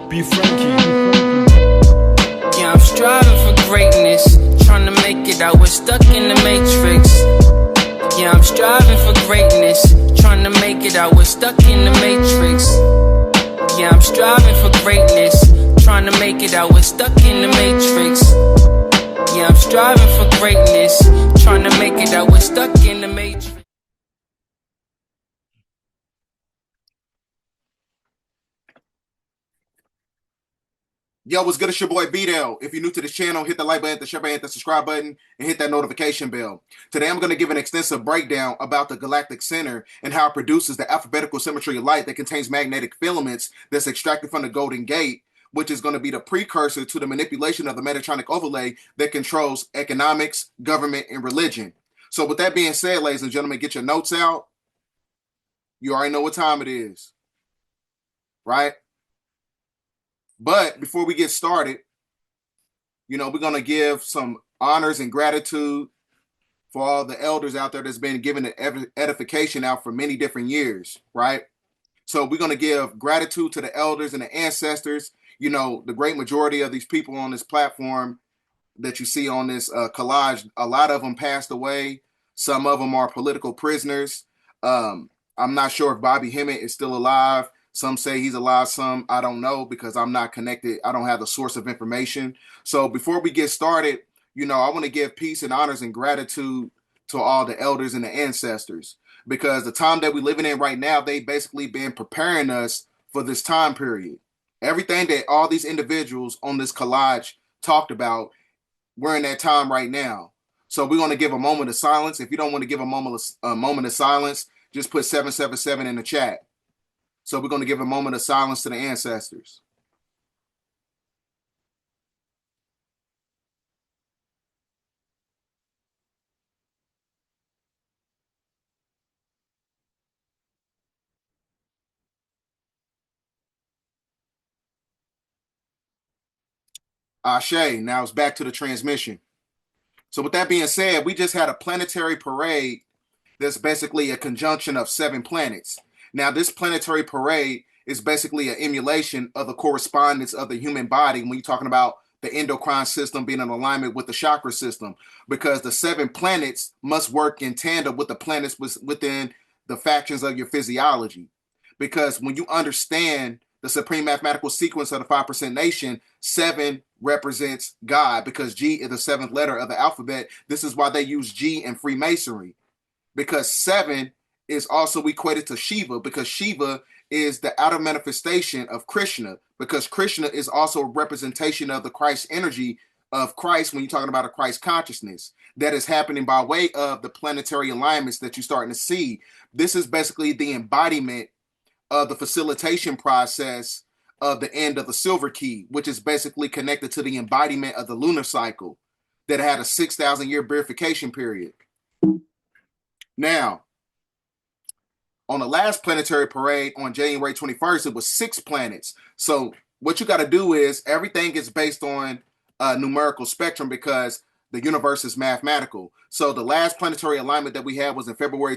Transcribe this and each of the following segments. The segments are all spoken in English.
Be Frankie. Yeah, I'm striving for greatness, trying to make it out. We're stuck in the matrix. Yeah, I'm striving for greatness, trying to make it out. We're stuck in the matrix. Yeah, I'm striving for greatness, trying to make it out. We're stuck in the matrix. Yeah, I'm striving for greatness, trying to make it out. We're stuck in the matrix. Yo, what's good? It's your boy BDELL. If you're new to this channel, hit the like button, the share button, the subscribe button, and hit that notification bell. Today, I'm going to give an extensive breakdown about the Galactic Center and how it produces the alphabetical symmetry of light that contains magnetic filaments that's extracted from the Golden Gate, which is going to be the precursor to the manipulation of the Metatonic overlay that controls economics, government, and religion. So with that being said, ladies and gentlemen, get your notes out. You already know what time it is, right? But before we get started, we're going to give some honors and gratitude for all the elders out there that's been given the edification out for many different years, right? So we're going to give gratitude to the elders and the ancestors. The great majority of these people on this platform that you see on this collage, a lot of them passed away. Some of them are political prisoners. I'm not sure if Bobby Hemmett is still alive. Some say he's alive, some I don't know because I'm not connected. I don't have the source of information. So before we get started, I want to give peace and honors and gratitude to all the elders and the ancestors, because the time that we're living in right now, they basically been preparing us for this time period. Everything that all these individuals on this collage talked about, we're in that time right now. So we're going to give a moment of silence. If you don't want to give a moment of silence, just put 777 in the chat. So we're going to give a moment of silence to the ancestors. Ashe, now it's back to the transmission. So with that being said, we just had a planetary parade that's basically a conjunction of 7 planets. Now, this planetary parade is basically an emulation of the correspondence of the human body when you're talking about the endocrine system being in alignment with the chakra system, because the 7 planets must work in tandem with the planets within the factions of your physiology. Because when you understand the supreme mathematical sequence of the 5% nation, 7 represents God, because G is the 7th letter of the alphabet. This is why they use G in Freemasonry, because 7 is also equated to Shiva, because Shiva is the outer manifestation of Krishna, because Krishna is also a representation of the Christ energy of Christ when you're talking about a Christ consciousness that is happening by way of the planetary alignments that you're starting to see. This is basically the embodiment of the facilitation process of the end of the silver key, which is basically connected to the embodiment of the lunar cycle that had a 6,000 year verification period. Now, on the last planetary parade on January 21st, it was 6 planets. So what you got to do is everything is based on a numerical spectrum, because the universe is mathematical. So the last planetary alignment that we had was in January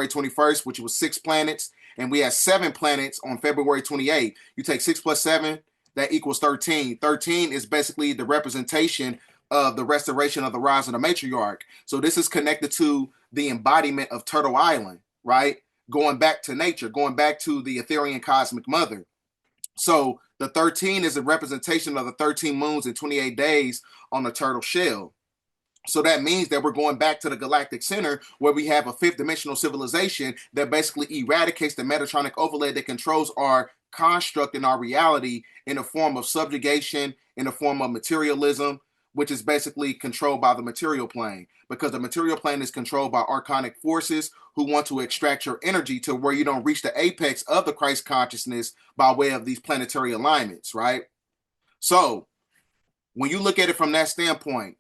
21st, which was 6 planets. And we had 7 planets on February 28th. You take 6 plus 7, that equals 13. 13 is basically the representation of the restoration of the rise of the matriarch. So this is connected to the embodiment of Turtle Island, right? Going back to nature, going back to the Ethereal cosmic mother. So the 13 is a representation of the 13 moons and 28 days on the turtle shell. So that means that we're going back to the Galactic Center, where we have a 5th dimensional civilization that basically eradicates the Metatonic overlay that controls our construct and our reality in a form of subjugation, in a form of materialism, which is basically controlled by the material plane, because the material plane is controlled by Archonic forces who want to extract your energy to where you don't reach the apex of the Christ consciousness by way of these planetary alignments, right? So when you look at it from that standpoint,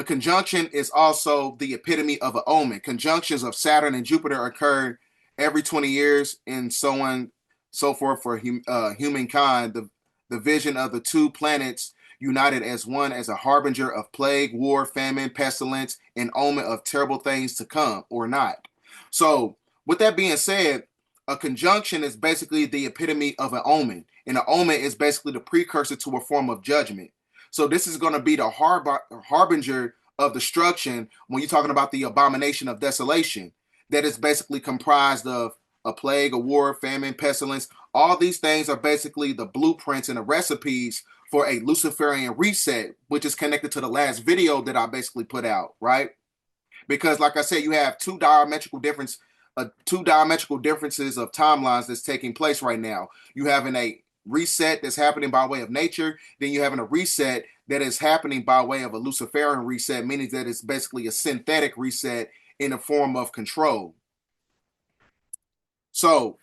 The conjunction is also the epitome of an omen. Conjunctions of Saturn and Jupiter occur every 20 years and so on, so forth for humankind. The vision of the two planets united as one as a harbinger of plague, war, famine, pestilence, and omen of terrible things to come or not. So, with that being said, a conjunction is basically the epitome of an omen, and an omen is basically the precursor to a form of judgment. So, this is going to be the harbinger of destruction when you're talking about the abomination of desolation, that is basically comprised of a plague, a war, famine, pestilence. All these things are basically the blueprints and the recipes for a Luciferian reset, which is connected to the last video that I basically put out, right? Because, like I said, you have two diametrical differences of timelines that's taking place right now. You having a reset that's happening by way of nature, then you having a reset that is happening by way of a Luciferian reset, meaning that it's basically a synthetic reset in a form of control. So,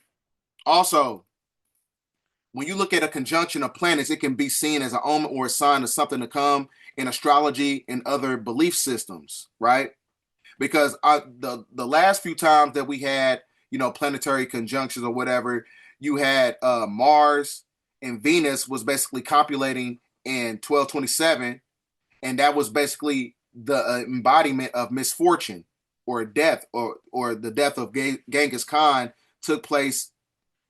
also, when you look at a conjunction of planets, it can be seen as an omen or a sign of something to come in astrology and other belief systems, right? Because the last few times that we had, planetary conjunctions or whatever, you had Mars and Venus was basically copulating in 1227, and that was basically the embodiment of misfortune or death, or the death of Genghis Khan took place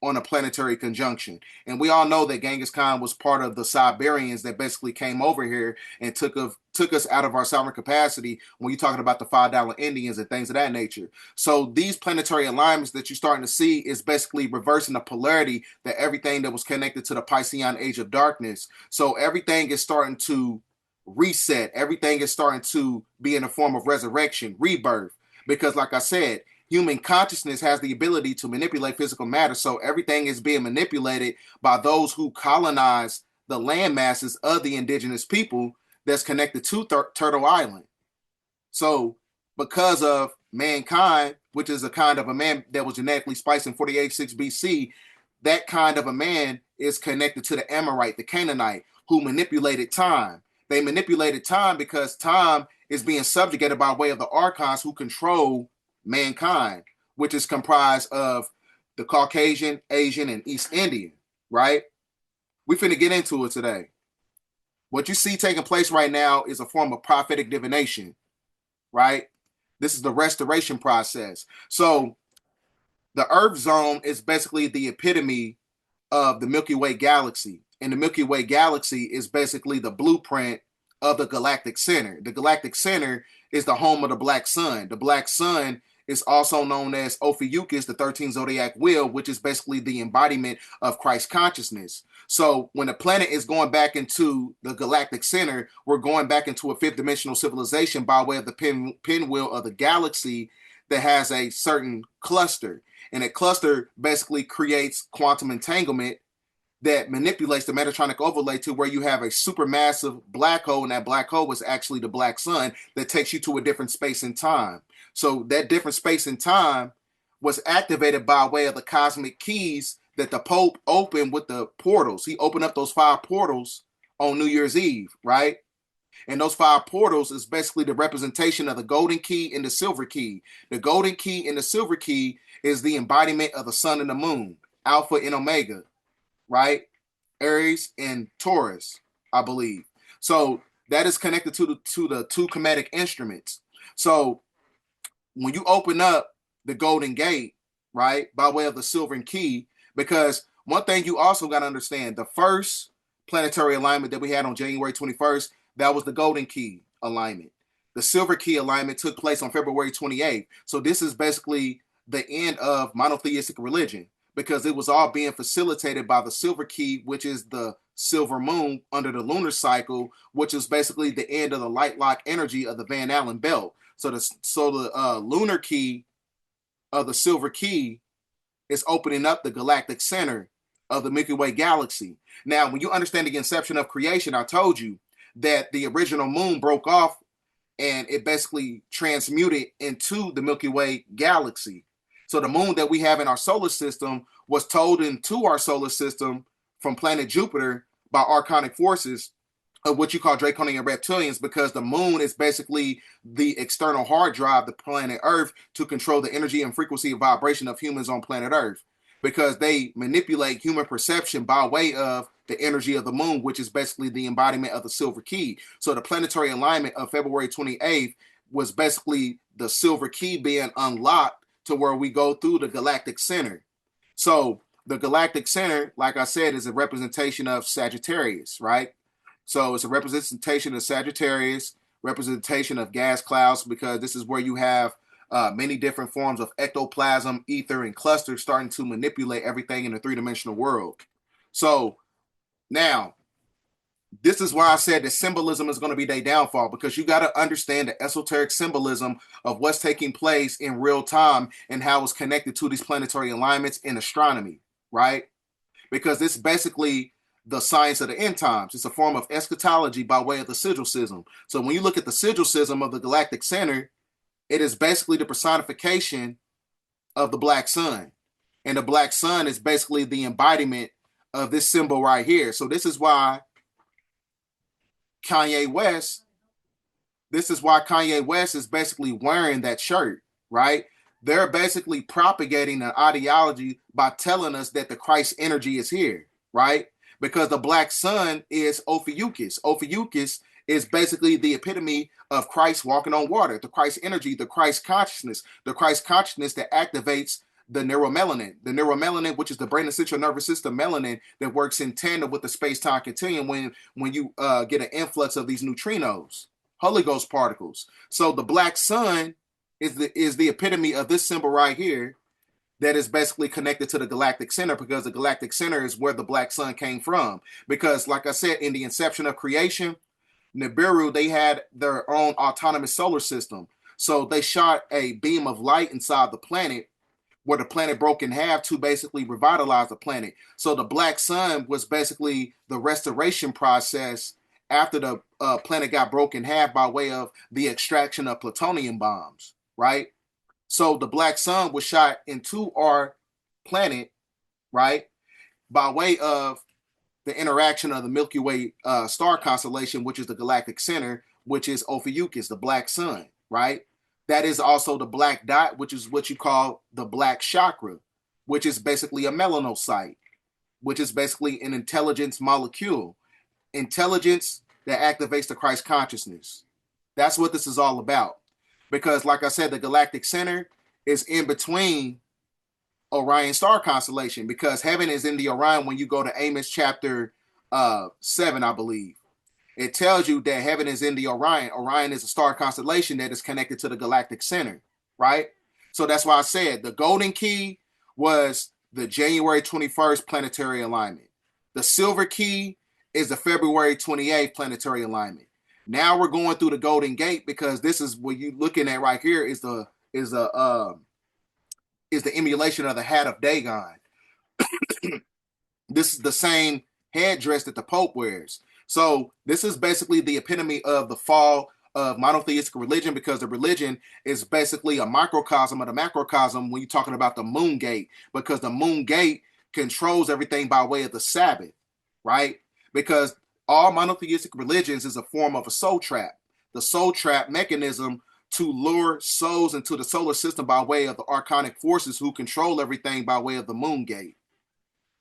on a planetary conjunction. And we all know that Genghis Khan was part of the Siberians that basically came over here and took us out of our sovereign capacity when you're talking about the $5 Indians and things of that nature. So these planetary alignments that you're starting to see is basically reversing the polarity that everything that was connected to the Piscean age of darkness. So everything is starting to reset. Everything is starting to be in a form of resurrection, rebirth. Because like I said, human consciousness has the ability to manipulate physical matter. So everything is being manipulated by those who colonize the land masses of the indigenous people that's connected to Turtle Island. So because of mankind, which is a kind of a man that was genetically spliced in 48.6 BC, that kind of a man is connected to the Amorite, the Canaanite, who manipulated time. They manipulated time because time is being subjugated by way of the archons who control mankind, which is comprised of the Caucasian, Asian, and East Indian, right? We finna get into it today. What you see taking place right now is a form of prophetic divination, right? This is the restoration process. So the Earth zone is basically the epitome of the Milky Way galaxy. And the Milky Way galaxy is basically the blueprint of the galactic center. The galactic center is the home of the black sun. The black sun is also known as Ophiuchus, the 13th zodiac wheel, which is basically the embodiment of Christ consciousness. So when the planet is going back into the galactic center, we're going back into a fifth dimensional civilization by way of the pinwheel of the galaxy that has a certain cluster. And a cluster basically creates quantum entanglement that manipulates the Metatronic overlay to where you have a supermassive black hole, and that black hole was actually the black sun that takes you to a different space and time. So that different space and time was activated by way of the cosmic keys that the Pope opened with the portals. He opened up those 5 portals on New Year's Eve, right? And those 5 portals is basically the representation of the golden key and the silver key. The golden key and the silver key is the embodiment of the sun and the moon, Alpha and Omega, right? Aries and Taurus, I believe. So that is connected to the two chromatic instruments. So when you open up the golden gate, right, by way of the silver key, because one thing you also got to understand, the first planetary alignment that we had on January 21st, that was the golden key alignment. The silver key alignment took place on February 28th. So this is basically the end of monotheistic religion, because it was all being facilitated by the silver key, which is the silver moon under the lunar cycle, which is basically the end of the light lock energy of the Van Allen belt. So the lunar key of the silver key is opening up the galactic center of the Milky Way galaxy. Now, when you understand the inception of creation, I told you that the original moon broke off and it basically transmuted into the Milky Way galaxy. So the moon that we have in our solar system was told into our solar system from planet Jupiter by Archonic forces of what you call draconian reptilians, because the moon is basically the external hard drive, the planet Earth, to control the energy and frequency and vibration of humans on planet Earth, because they manipulate human perception by way of the energy of the moon, which is basically the embodiment of the silver key. So the planetary alignment of February 28th was basically the silver key being unlocked to where we go through the galactic center. So the galactic center, like I said, is a representation of Sagittarius, right? So it's a representation of Sagittarius, representation of gas clouds, because this is where you have many different forms of ectoplasm, ether, and clusters starting to manipulate everything in the three-dimensional world. So now, this is why I said that symbolism is going to be their downfall, because you got to understand the esoteric symbolism of what's taking place in real time and how it's connected to these planetary alignments in astronomy, right? Because this basically the science of the end times. It's a form of eschatology by way of the sigil system. So when you look at the sigil system of the galactic center, it is basically the personification of the black sun. And the black sun is basically the embodiment of this symbol right here. So this is why Kanye West is basically wearing that shirt, right? They're basically propagating an ideology by telling us that the Christ energy is here, right? Because the black sun is Ophiuchus. Ophiuchus is basically the epitome of Christ walking on water, the Christ energy, the Christ consciousness that activates the neuromelanin, which is the brain and central nervous system melanin that works in tandem with the space-time continuum when you get an influx of these neutrinos, Holy Ghost particles. So the black sun is the epitome of this symbol right here, that is basically connected to the galactic center, because the galactic center is where the black sun came from. Because like I said, in the inception of creation, Nibiru, they had their own autonomous solar system. So they shot a beam of light inside the planet, where the planet broke in half to basically revitalize the planet. So the black sun was basically the restoration process after the planet got broken in half by way of the extraction of plutonium bombs, right? So the black sun was shot into our planet, right, by way of the interaction of the Milky Way star constellation, which is the galactic center, which is Ophiuchus, the black sun, right? That is also the black dot, which is what you call the black chakra, which is basically a melanocyte, which is basically an intelligence molecule, intelligence that activates the Christ consciousness. That's what this is all about. Because like I said, the galactic center is in between Orion star constellation, because heaven is in the Orion. When you go to Amos chapter 7, I believe, it tells you that heaven is in the Orion. Orion is a star constellation that is connected to the galactic center, right? So that's why I said the golden key was the January 21st planetary alignment. The silver key is the February 28th planetary alignment. Now we're going through the Golden Gate, because this is what you're looking at right here is the emulation of the hat of Dagon. This is the same headdress that the Pope wears. So this is basically the epitome of the fall of monotheistic religion, because the religion is basically a microcosm of the macrocosm when you're talking about the moon gate, because the moon gate controls everything by way of the Sabbath, right? Because all monotheistic religions is a form of a soul trap. The soul trap mechanism to lure souls into the solar system by way of the Archonic forces who control everything by way of the moon gate.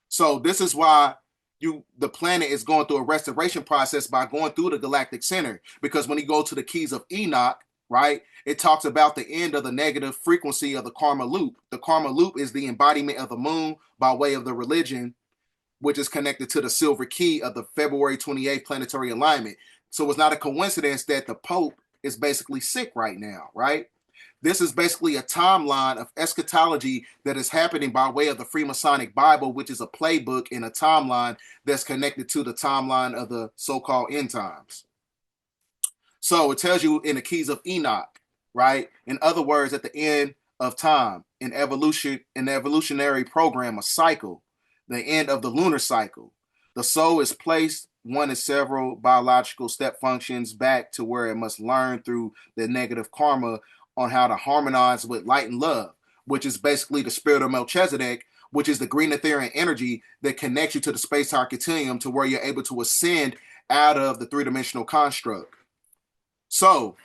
So this is why the planet is going through a restoration process by going through the galactic center, because when you go to the keys of Enoch, right, it talks about the end of the negative frequency of the karma loop. The karma loop is the embodiment of the moon by way of the religion, which is connected to the silver key of the February 28th planetary alignment. So it's not a coincidence that the Pope is basically sick right now, right? This is basically a timeline of eschatology that is happening by way of the Freemasonic Bible, which is a playbook and a timeline that's connected to the timeline of the so-called end times. So it tells you in the keys of Enoch, right? In other words, at the end of time, an evolutionary program, a cycle, the end of the lunar cycle. The soul is placed one in several biological step functions back to where it must learn through the negative karma on how to harmonize with light and love, which is basically the spirit of Melchizedek, which is the green Ethereal energy that connects you to the space-time continuum to where you're able to ascend out of the three-dimensional construct. So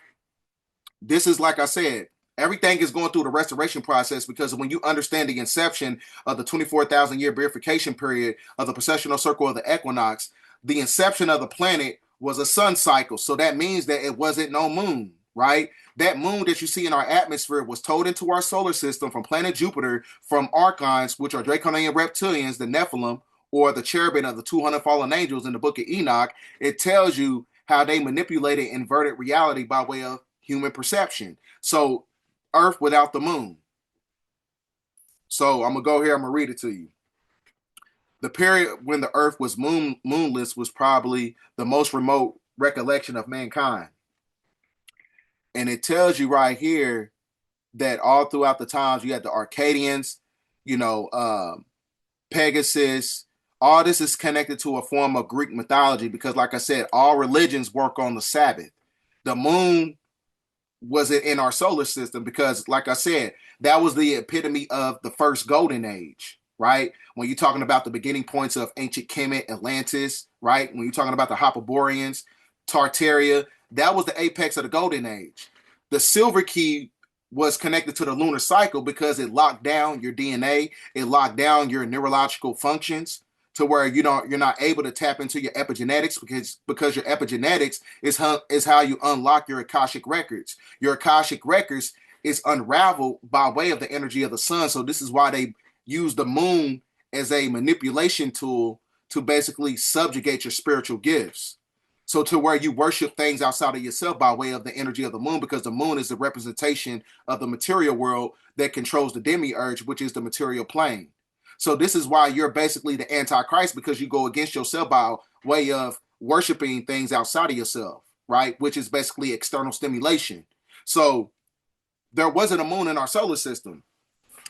this is, like I said, everything is going through the restoration process, because when you understand the inception of the 24,000 year verification period of the precessional circle of the equinox, the inception of the planet was a sun cycle. So that means that it wasn't no moon, right? That moon that you see in our atmosphere was towed into our solar system from planet Jupiter from archons, which are Draconian reptilians, the Nephilim, or the cherubim of the 200 fallen angels in the book of Enoch. It tells you how they manipulated inverted reality by way of human perception. So Earth without the moon. So I'm gonna go here, I'm gonna read it to you. The period when the Earth was moonless was probably the most remote recollection of mankind. And it tells you right here that all throughout the times you had the Arcadians, Pegasus. All this is connected to a form of Greek mythology, because, like I said, all religions work on the Sabbath. The moon was in our solar system because, like I said, that was the epitome of the first golden age, right? When you're talking about the beginning points of ancient Kemet, Atlantis, right? When you're talking about the Hyperboreans, Tartaria, that was the apex of the golden age. The silver key was connected to the lunar cycle because it locked down your DNA, it locked down your neurological functions, to where you're not able to tap into your epigenetics, because your epigenetics is how you unlock your Akashic records. Your Akashic records is unraveled by way of the energy of the sun. So this is why they use the moon as a manipulation tool to basically subjugate your spiritual gifts. So to where you worship things outside of yourself by way of the energy of the moon, because the moon is the representation of the material world that controls the demiurge, which is the material plane. So this is why you're basically the Antichrist, because you go against yourself by way of worshiping things outside of yourself, right? Which is basically external stimulation. So there wasn't a moon in our solar system.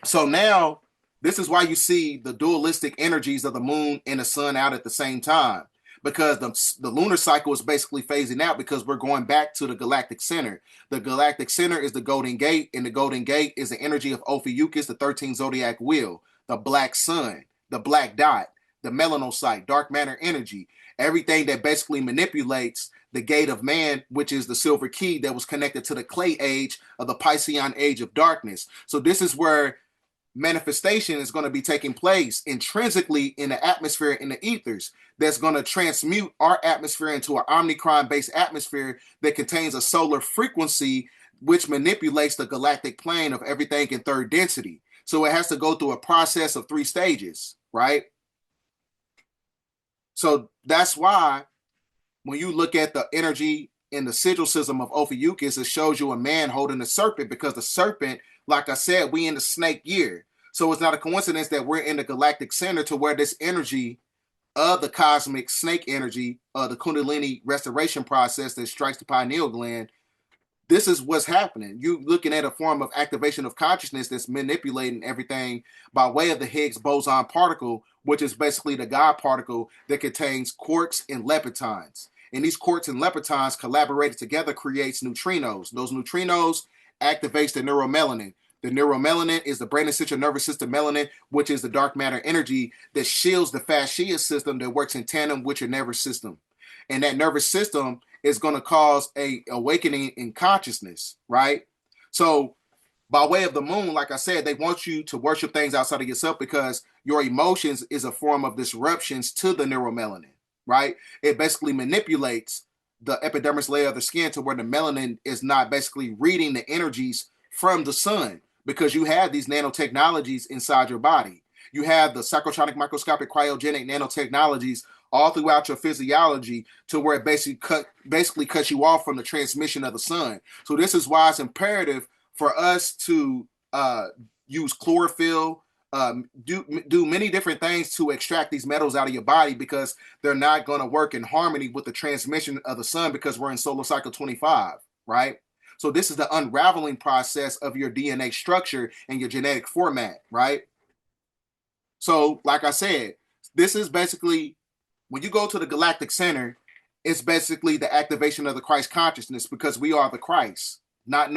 So now this is why you see the dualistic energies of the moon and the sun out at the same time, because the lunar cycle is basically phasing out, because we're going back to the galactic center. The galactic center is the Golden Gate, and the Golden Gate is the energy of Ophiuchus, the 13th zodiac wheel, the black sun, the black dot, the melanocyte, dark matter energy, everything that basically manipulates the gate of man, which is the silver key that was connected to the clay age of the Piscean age of darkness. So this is where manifestation is going to be taking place intrinsically in the atmosphere, in the ethers, that's going to transmute our atmosphere into an omnicron-based atmosphere that contains a solar frequency, which manipulates the galactic plane of everything in third density. So it has to go through a process of 3 stages, right? So that's why when you look at the energy in the sigil system of Ophiuchus, it shows you a man holding a serpent, because the serpent, like I said, we in the snake year. So it's not a coincidence that we're in the galactic center, to where this energy of the cosmic snake energy, the Kundalini restoration process that strikes the pineal gland, this is what's happening. You're looking at a form of activation of consciousness that's manipulating everything by way of the Higgs boson particle, which is basically the God particle that contains quarks and leptons. And these quarks and leptons collaborated together creates neutrinos. Those neutrinos activates the neuromelanin. The neuromelanin is the brain and central nervous system melanin, which is the dark matter energy that shields the fascia system that works in tandem with your nervous system. And that nervous system is going to cause a awakening in consciousness, right? So by way of the moon, like I said, they want you to worship things outside of yourself, because your emotions is a form of disruptions to the neuromelanin, right? It basically manipulates the epidermis layer of the skin to where the melanin is not basically reading the energies from the sun, because you have these nanotechnologies inside your body. You have the cyclotronic microscopic cryogenic nanotechnologies all throughout your physiology, to where it basically cuts you off from the transmission of the sun. So this is why it's imperative for us to use chlorophyll, do many different things to extract these metals out of your body, because they're not going to work in harmony with the transmission of the sun, because we're in solar cycle 25, right? So this is the unraveling process of your DNA structure and your genetic format, right? So like I said, this is basically, when you go to the galactic center, it's basically the activation of the Christ consciousness, because we are the Christ, not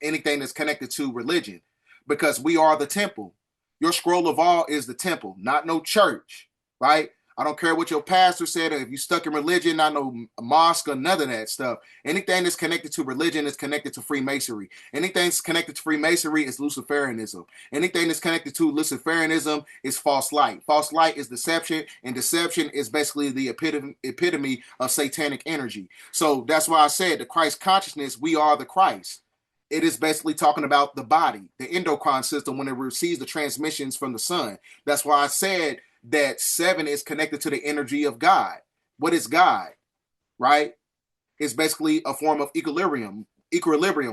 anything that's connected to religion, because we are the temple. Your scroll of all is the temple, not no church, right? I don't care what your pastor said, or if you stuck in religion, not no mosque or none of that stuff. Anything that's connected to religion is connected to Freemasonry. Anything that's connected to Freemasonry is Luciferianism. Anything that's connected to Luciferianism is false light. False light is deception, and deception is basically the epitome of satanic energy. So that's why I said the Christ consciousness, we are the Christ. It is basically talking about the body, the endocrine system, when it receives the transmissions from the sun. That's why I said that 7 is connected to the energy of God. What is God? Right? It's basically a form of equilibrium,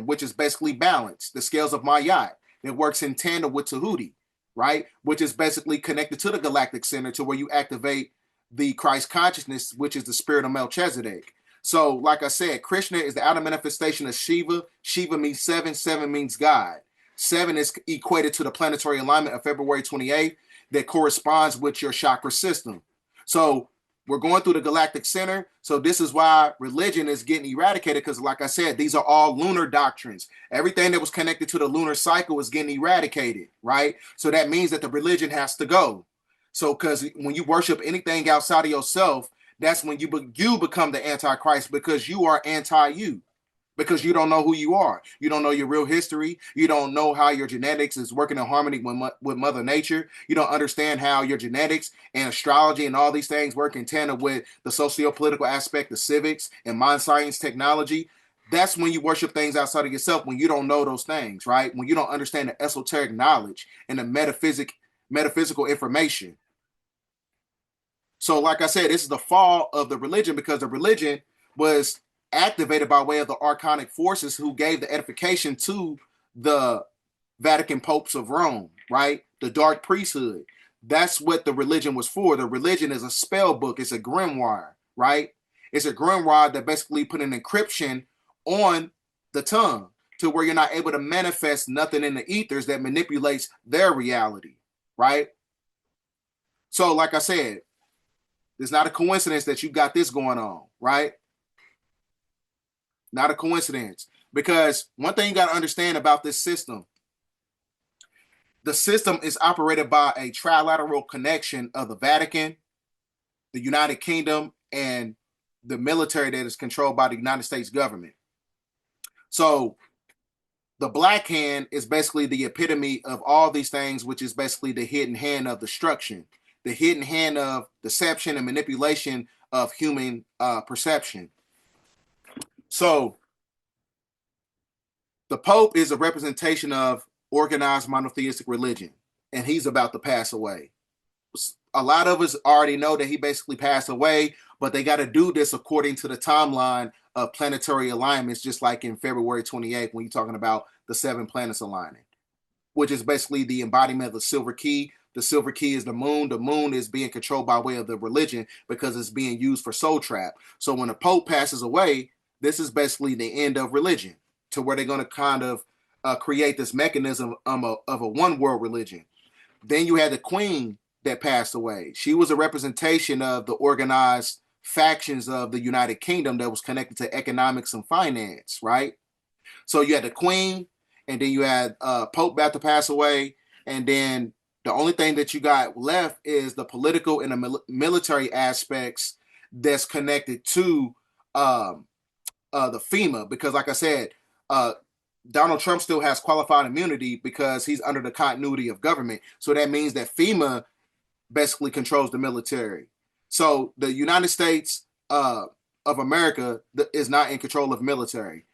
which is basically balance, the scales of Mayat. It works in tandem with Tahuti, right? Which is basically connected to the galactic center, to where you activate the Christ consciousness, which is the spirit of Melchizedek. So, like I said, Krishna is the outer manifestation of Shiva. Shiva means 7. 7 means God. 7 is equated to the planetary alignment of February 28th that corresponds with your chakra system. So we're going through the galactic center. So this is why religion is getting eradicated, because like I said, these are all lunar doctrines. Everything that was connected to the lunar cycle is getting eradicated, right? So that means that the religion has to go. So because when you worship anything outside of yourself, that's when you become the Antichrist, because you are anti-you. Because you don't know who you are. You don't know your real history. You don't know how your genetics is working in harmony with Mother Nature. You don't understand how your genetics and astrology and all these things work in tandem with the socio-political aspect of civics and mind science technology. That's when you worship things outside of yourself, when you don't know those things, right? When you don't understand the esoteric knowledge and the metaphysical information. So like I said, this is the fall of the religion, because the religion was activated by way of the Archonic forces, who gave the edification to the Vatican popes of Rome, right? The dark priesthood. That's what the religion was for. The religion is a spell book. It's a grimoire, right? It's a grimoire that basically put an encryption on the tongue, to where you're not able to manifest nothing in the ethers that manipulates their reality, right? So like I said, it's not a coincidence that you got this going on, right? Not a coincidence. Because one thing you got to understand about this system, the system is operated by a trilateral connection of the Vatican, the United Kingdom, and the military that is controlled by the United States government. So the black hand is basically the epitome of all these things, which is basically the hidden hand of destruction, the hidden hand of deception and manipulation of human perception. So the Pope is a representation of organized monotheistic religion, and he's about to pass away. A lot of us already know that he basically passed away, but they got to do this according to the timeline of planetary alignments, just like in February 28th, when you're talking about the 7 planets aligning, which is basically the embodiment of the silver key. The silver key is the moon. The moon is being controlled by way of the religion, because it's being used for soul trap. So when the Pope passes away, this is basically the end of religion, to where they're going to kind of create this mechanism of a one world religion. Then you had the Queen that passed away. She was a representation of the organized factions of the United Kingdom that was connected to economics and finance, right? So you had the Queen, and then you had Pope about to pass away, and then the only thing that you got left is the political and the military aspects that's connected to the FEMA, because like I said, Donald Trump still has qualified immunity because he's under the continuity of government. So that means that FEMA basically controls the military. So the United States of America is not in control of military.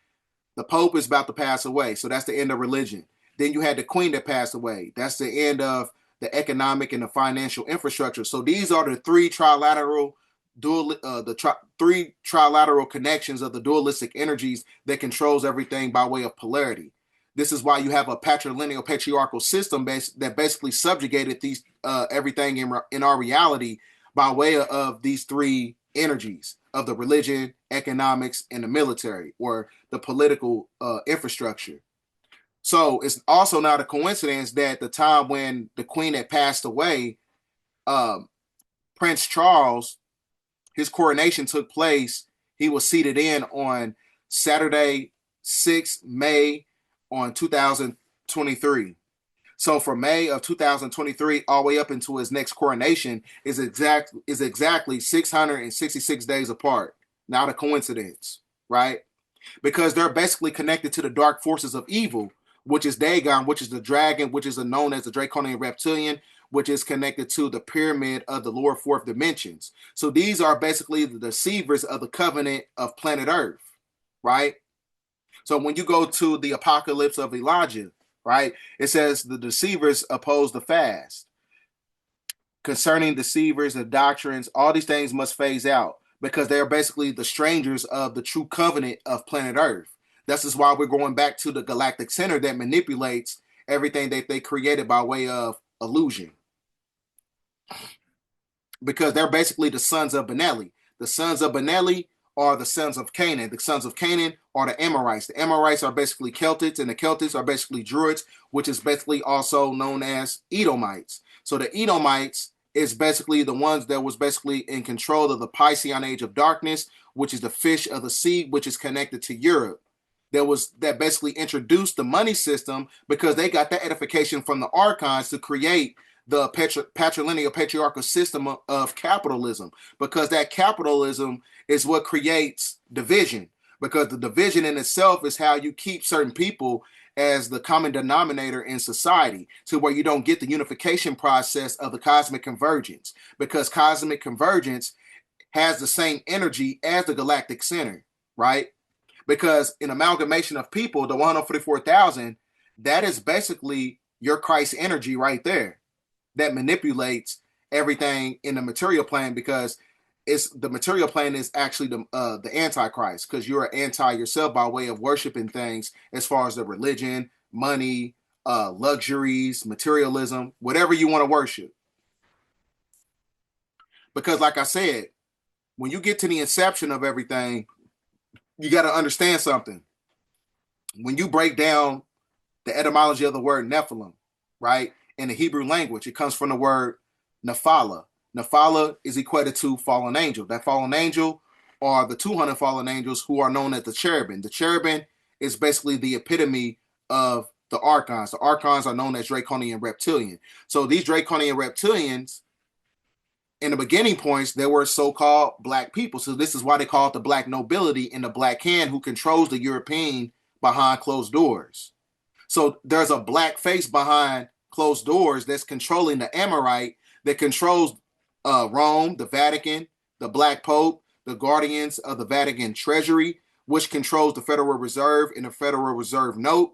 The Pope is about to pass away. So that's the end of religion. Then you had the Queen that passed away. That's the end of the economic and the financial infrastructure. So these are the three trilateral trilateral connections of the dualistic energies that controls everything by way of polarity. This is why you have a patrilineal patriarchal system that basically subjugated these everything in our reality by way of these three energies of the religion, economics, and the military, or the political infrastructure. So it's also not a coincidence that the time when the Queen had passed away, Prince Charles, his coronation took place. He was seated in on Saturday, 6th May on 2023. So from May of 2023 all the way up into his next coronation is exactly 666 days apart. Not a coincidence, right? Because they're basically connected to the dark forces of evil, which is Dagon, which is the dragon, which is known as the Draconian reptilian, which is connected to the pyramid of the lower fourth dimensions. So these are basically the deceivers of the covenant of planet Earth, right? So when you go to the apocalypse of Elijah, right, it says the deceivers oppose the fast. Concerning deceivers and doctrines, all these things must phase out because they're basically the strangers of the true covenant of planet Earth. This is why we're going back to the galactic center that manipulates everything that they created by way of illusion. Because they're basically the sons of Benelli. The sons of Benelli are the sons of Canaan. The sons of Canaan are the Amorites. The Amorites are basically Celtics, and the Celtics are basically Druids, which is basically also known as Edomites. So the Edomites is basically the ones that was basically in control of the Piscean Age of Darkness, which is the fish of the sea, which is connected to Europe. That basically introduced the money system because they got that edification from the archons to create the patrilineal patriarchal system of capitalism, because that capitalism is what creates division, because the division in itself is how you keep certain people as the common denominator in society, to where you don't get the unification process of the cosmic convergence, because cosmic convergence has the same energy as the galactic center, right? Because an amalgamation of people, the 144,000, that is basically your Christ energy right there that manipulates everything in the material plane, because it's the material plane is actually the antichrist, because you're an anti yourself by way of worshiping things as far as the religion, money, luxuries, materialism, whatever you want to worship. Because like I said, when you get to the inception of everything, you got to understand something. When you break down the etymology of the word Nephilim, right, in the Hebrew language, it comes from the word Nephala. Nephala is equated to fallen angel. That fallen angel are the 200 fallen angels who are known as the cherubim. The cherubim is basically the epitome of the archons. The archons are known as Draconian reptilian. So these Draconian reptilians, in the beginning points, they were so-called black people. So this is why they call it the black nobility and the black hand who controls the European behind closed doors. So there's a black face behind closed doors that's controlling the Amorite, that controls Rome, the Vatican, the Black Pope, the guardians of the Vatican Treasury, which controls the Federal Reserve and the Federal Reserve Note,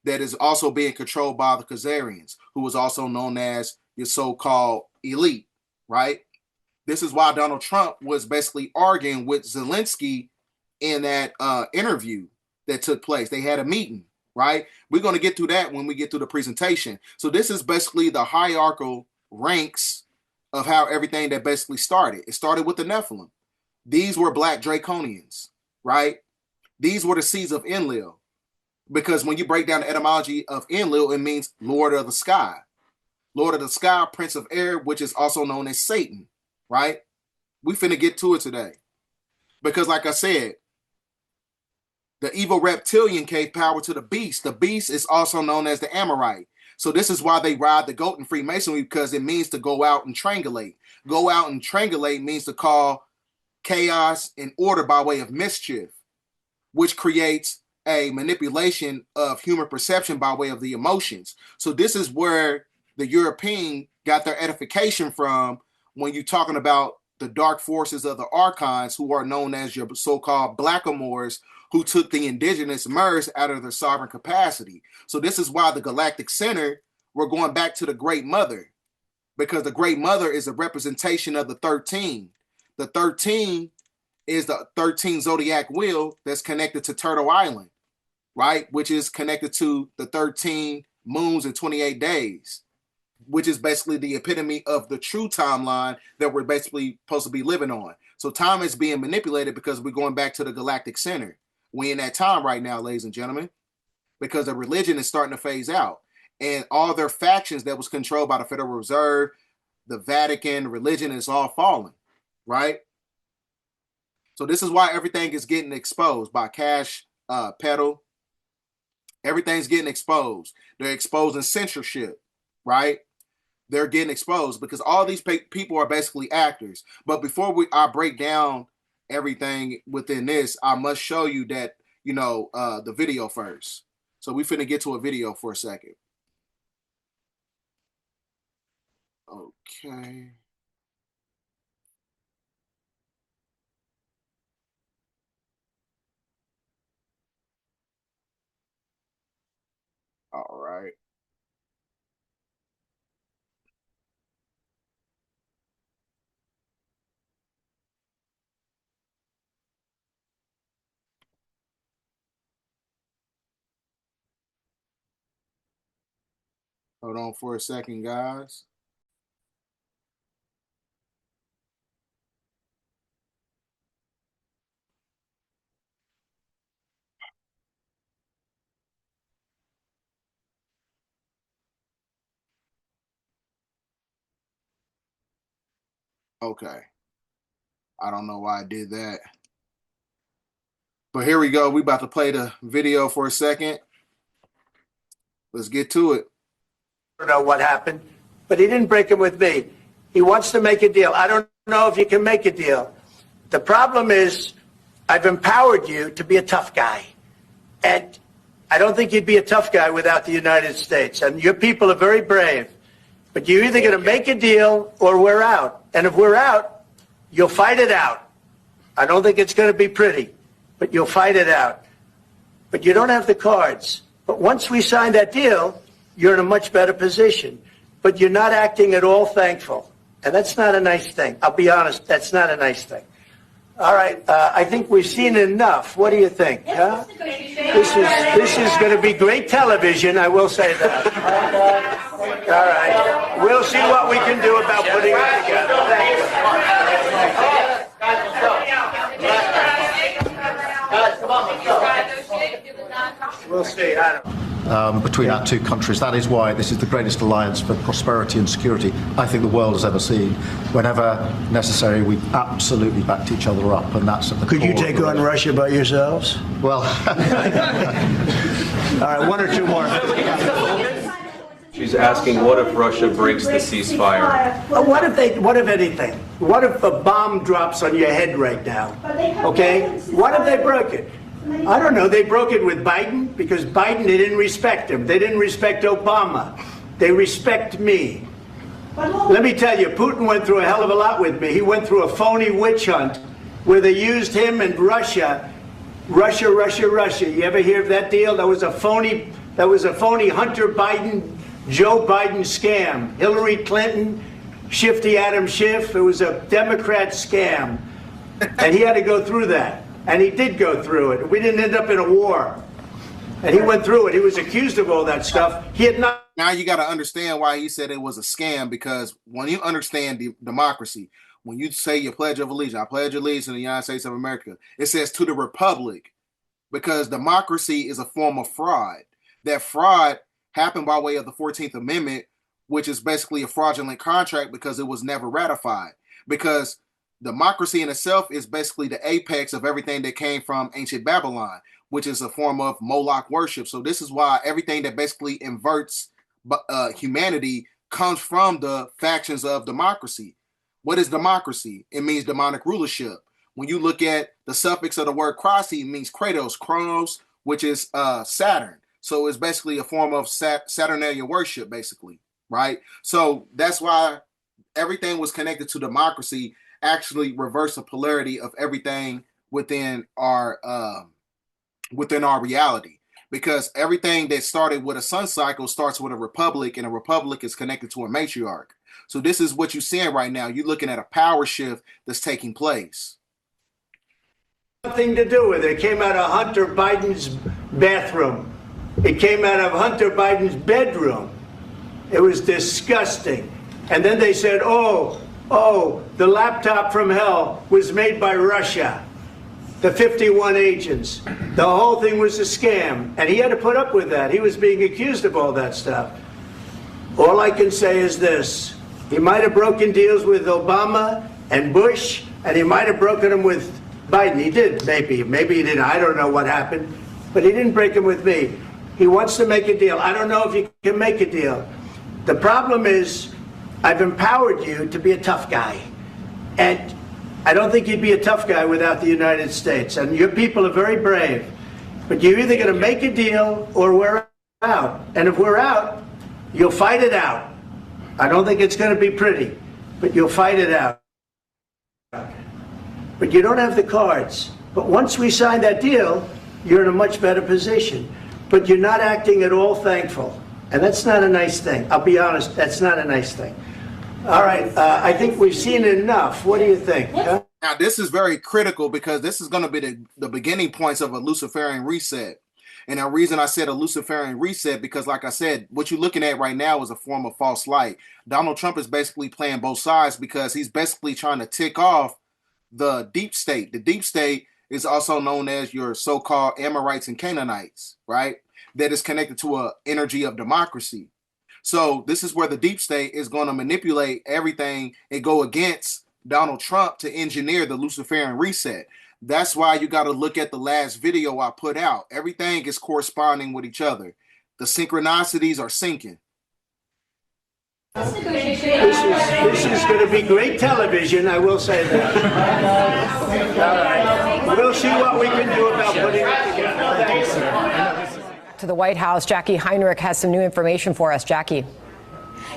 that is also being controlled by the Khazarians, who is also known as your so-called elite, right? This is why Donald Trump was basically arguing with Zelensky in that interview that took place. They had a meeting, right? We're going to get to that when we get to the presentation. So this is basically the hierarchical ranks of how everything that basically started. It started with the Nephilim. These were black draconians, right? These were the seeds of Enlil. Because when you break down the etymology of Enlil, it means Lord of the Sky. Lord of the Sky, Prince of Air, which is also known as Satan, right? We finna get to it today. Because like I said, the evil reptilian gave power to the beast. The beast is also known as the Amorite. So this is why they ride the goat in Freemasonry, because it means to go out and triangulate. Go out and triangulate means to call chaos and order by way of mischief, which creates a manipulation of human perception by way of the emotions. So this is where the European got their edification from when you're talking about the dark forces of the archons, who are known as your so-called blackamoors, who took the indigenous Mers out of their sovereign capacity. So this is why the Galactic Center, we're going back to the Great Mother, because the Great Mother is a representation of the 13. The 13 is the 13 zodiac wheel that's connected to Turtle Island, right? Which is connected to the 13 moons and 28 days, which is basically the epitome of the true timeline that we're basically supposed to be living on. So time is being manipulated because we're going back to the Galactic Center. We're in that time right now, ladies and gentlemen, because the religion is starting to phase out. And all their factions that was controlled by the Federal Reserve, the Vatican, religion is all falling, right? So this is why everything is getting exposed by Cash Pedal. Everything's getting exposed. They're exposing censorship. right? They're getting exposed because all these people are basically actors. But before I break down everything within this, I must show you that, the video first. So we finna get to a video for a second. Okay. All right. Hold on for a second, guys. Okay. I don't know why I did that. But here we go. We about to play the video for a second. Let's get to it. I don't know what happened, but he didn't break it with me. He wants to make a deal. I don't know if you can make a deal. The problem is I've empowered you to be a tough guy. And I don't think you'd be a tough guy without the United States. And your people are very brave. But you're either going to make a deal or we're out. And if we're out, you'll fight it out. I don't think it's going to be pretty, but you'll fight it out. But you don't have the cards. But once we sign that deal, you're in a much better position. But you're not acting at all thankful. And that's not a nice thing. I'll be honest, that's not a nice thing. All right, I think we've seen enough. What do you think? Huh? This is going to be great television, I will say that. All right. We'll see what we can do about putting it together. Thank you. We'll see. I don't know. Between our two countries. That is why this is the greatest alliance for prosperity and security I think the world has ever seen. Whenever necessary, we absolutely backed each other up, and that's at the core. Could you take on Russia by yourselves? Well, all right, one or two more. She's asking, what if Russia breaks the ceasefire? Well, what if anything? What if a bomb drops on your head right now? Okay? What if they broke it? I don't know. They broke it with Biden because Biden, they didn't respect him. They didn't respect Obama. They respect me. Let me tell you, Putin went through a hell of a lot with me. He went through a phony witch hunt where they used him and Russia. Russia. You ever hear of that deal? That was a phony Hunter Biden, Joe Biden scam. Hillary Clinton, Shifty Adam Schiff. It was a Democrat scam. And he had to go through that. And he did go through it. We didn't end up in a war. And he went through it. He was accused of all that stuff. He had not. Now you got to understand why he said it was a scam, because when you understand democracy, when you say your Pledge of Allegiance, I pledge allegiance to the United States of America, it says to the Republic, because democracy is a form of fraud. That fraud happened by way of the 14th Amendment, which is basically a fraudulent contract because it was never ratified. Because democracy in itself is basically the apex of everything that came from ancient Babylon, which is a form of Moloch worship. So this is why everything that basically inverts humanity comes from the factions of democracy. What is democracy? It means demonic rulership. When you look at the suffix of the word krasi, it means kratos, chronos, which is Saturn. So it's basically a form of Saturnalian worship, basically, right? So that's why everything was connected to democracy, actually reverse the polarity of everything within our reality, because everything that started with a sun cycle starts with a republic, and a republic is connected to a matriarch. So this is what you're seeing right now. You're looking at a power shift that's taking place. Nothing to do with it. It came out of Hunter Biden's bathroom. It came out of Hunter Biden's bedroom. It was disgusting. And then they said, oh, the laptop from hell was made by Russia. The 51 agents. The whole thing was a scam. And he had to put up with that. He was being accused of all that stuff. All I can say is this. He might have broken deals with Obama and Bush, and he might have broken them with Biden. He did, maybe. Maybe he didn't. I don't know what happened. But he didn't break them with me. He wants to make a deal. I don't know if he can make a deal. The problem is I've empowered you to be a tough guy. And I don't think you'd be a tough guy without the United States. And your people are very brave. But you're either going to make a deal or we're out. And if we're out, you'll fight it out. I don't think it's going to be pretty, but you'll fight it out. But you don't have the cards. But once we sign that deal, you're in a much better position. But you're not acting at all thankful. And that's not a nice thing. I'll be honest, that's not a nice thing. All right, I think we've seen enough. What do you think? Huh? Now, this is very critical because this is going to be the beginning points of a Luciferian reset. And the reason I said a Luciferian reset, because like I said, what you're looking at right now is a form of false light. Donald Trump is basically playing both sides because he's basically trying to tick off the deep state. The deep state is also known as your so-called Amorites and Canaanites, right? That is connected to an energy of democracy. So this is where the deep state is going to manipulate everything and go against Donald Trump to engineer the Luciferian reset. That's why you got to look at the last video I put out. Everything is corresponding with each other. The synchronicities are syncing. This is going to be great television, I will say that. All right. We'll see what we can do about putting it together. Thanks, sir. To the White House, Jackie Heinrich has some new information for us. Jackie.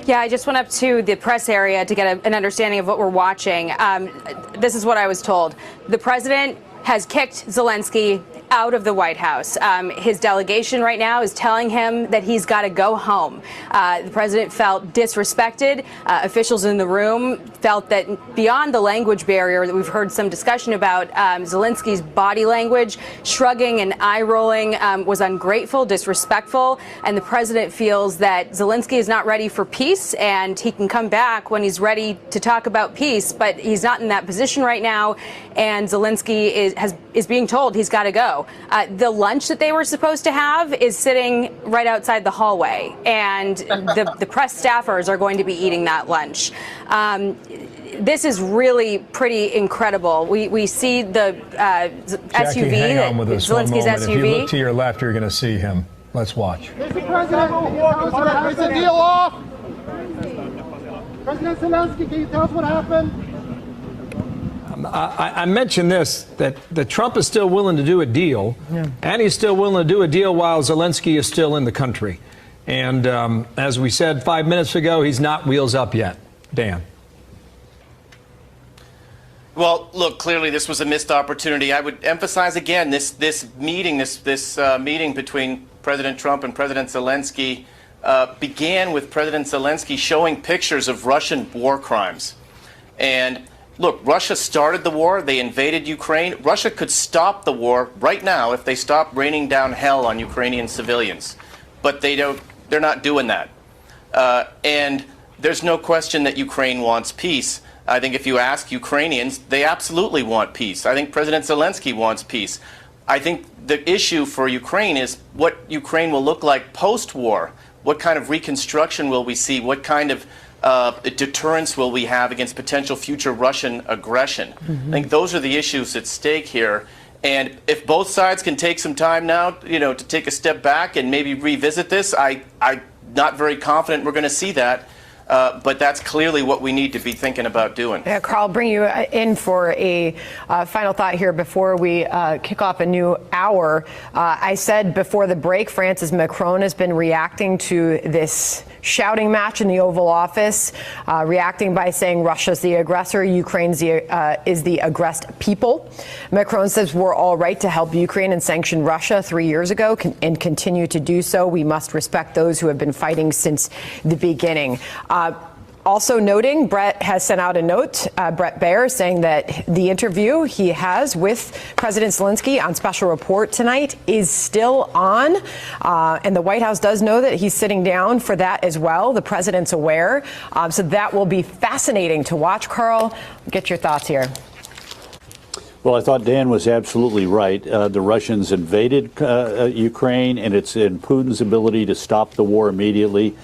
Yeah, I just went up to the press area to get an understanding of what we're watching. This is what I was told. The president has kicked Zelensky out of the White House. His delegation right now is telling him that he's got to go home. The president felt disrespected. Officials in the room felt that beyond the language barrier that we've heard some discussion about, Zelensky's body language, shrugging and eye rolling, was ungrateful, disrespectful, and the president feels that Zelensky is not ready for peace and he can come back when he's ready to talk about peace, but he's not in that position right now, and Zelensky is being told he's got to go. The lunch that they were supposed to have is sitting right outside the hallway, and the press staffers are going to be eating that lunch. This is really pretty incredible. We see the Jackie, SUV, hang on with us Zelensky's one moment. SUV. If you look to your left, you're going to see him. Let's watch. Mr. President, is the deal off? President Zelensky, can you tell us what happened? I mentioned this, that Trump is still willing to do a deal, and he's still willing to do a deal while Zelensky is still in the country. And as we said 5 minutes ago, he's not wheels up yet. Dan. Well, look, clearly this was a missed opportunity. I would emphasize again this meeting between President Trump and President Zelensky began with President Zelensky showing pictures of Russian war crimes. And look, Russia started the war. They invaded Ukraine. Russia could stop the war right now if they stopped raining down hell on Ukrainian civilians. But they're not doing that. And there's no question that Ukraine wants peace. I think if you ask Ukrainians, they absolutely want peace. I think President Zelensky wants peace. I think the issue for Ukraine is what Ukraine will look like post-war. What kind of reconstruction will we see? What kind of deterrence will we have against potential future Russian aggression? I think those are the issues at stake here. And if both sides can take some time now, to take a step back and maybe revisit this, I'm not very confident we're going to see that. But that's clearly what we need to be thinking about doing. Yeah, Carl, I'll bring you in for a final thought here before we kick off a new hour. I said before the break, France's Macron has been reacting to this shouting match in the Oval Office, reacting by saying Russia's the aggressor, Ukraine is the aggressed people. Macron says we're all right to help Ukraine and sanction Russia 3 years ago and continue to do so. We must respect those who have been fighting since the beginning. Also noting, Brett has sent out a note, Brett Baer, saying that the interview he has with President Zelensky on Special Report tonight is still on. And the White House does know that he's sitting down for that as well. The president's aware. So that will be fascinating to watch. Carl, get your thoughts here. Well, I thought Dan was absolutely right. The Russians invaded Ukraine, and it's in Putin's ability to stop the war immediately.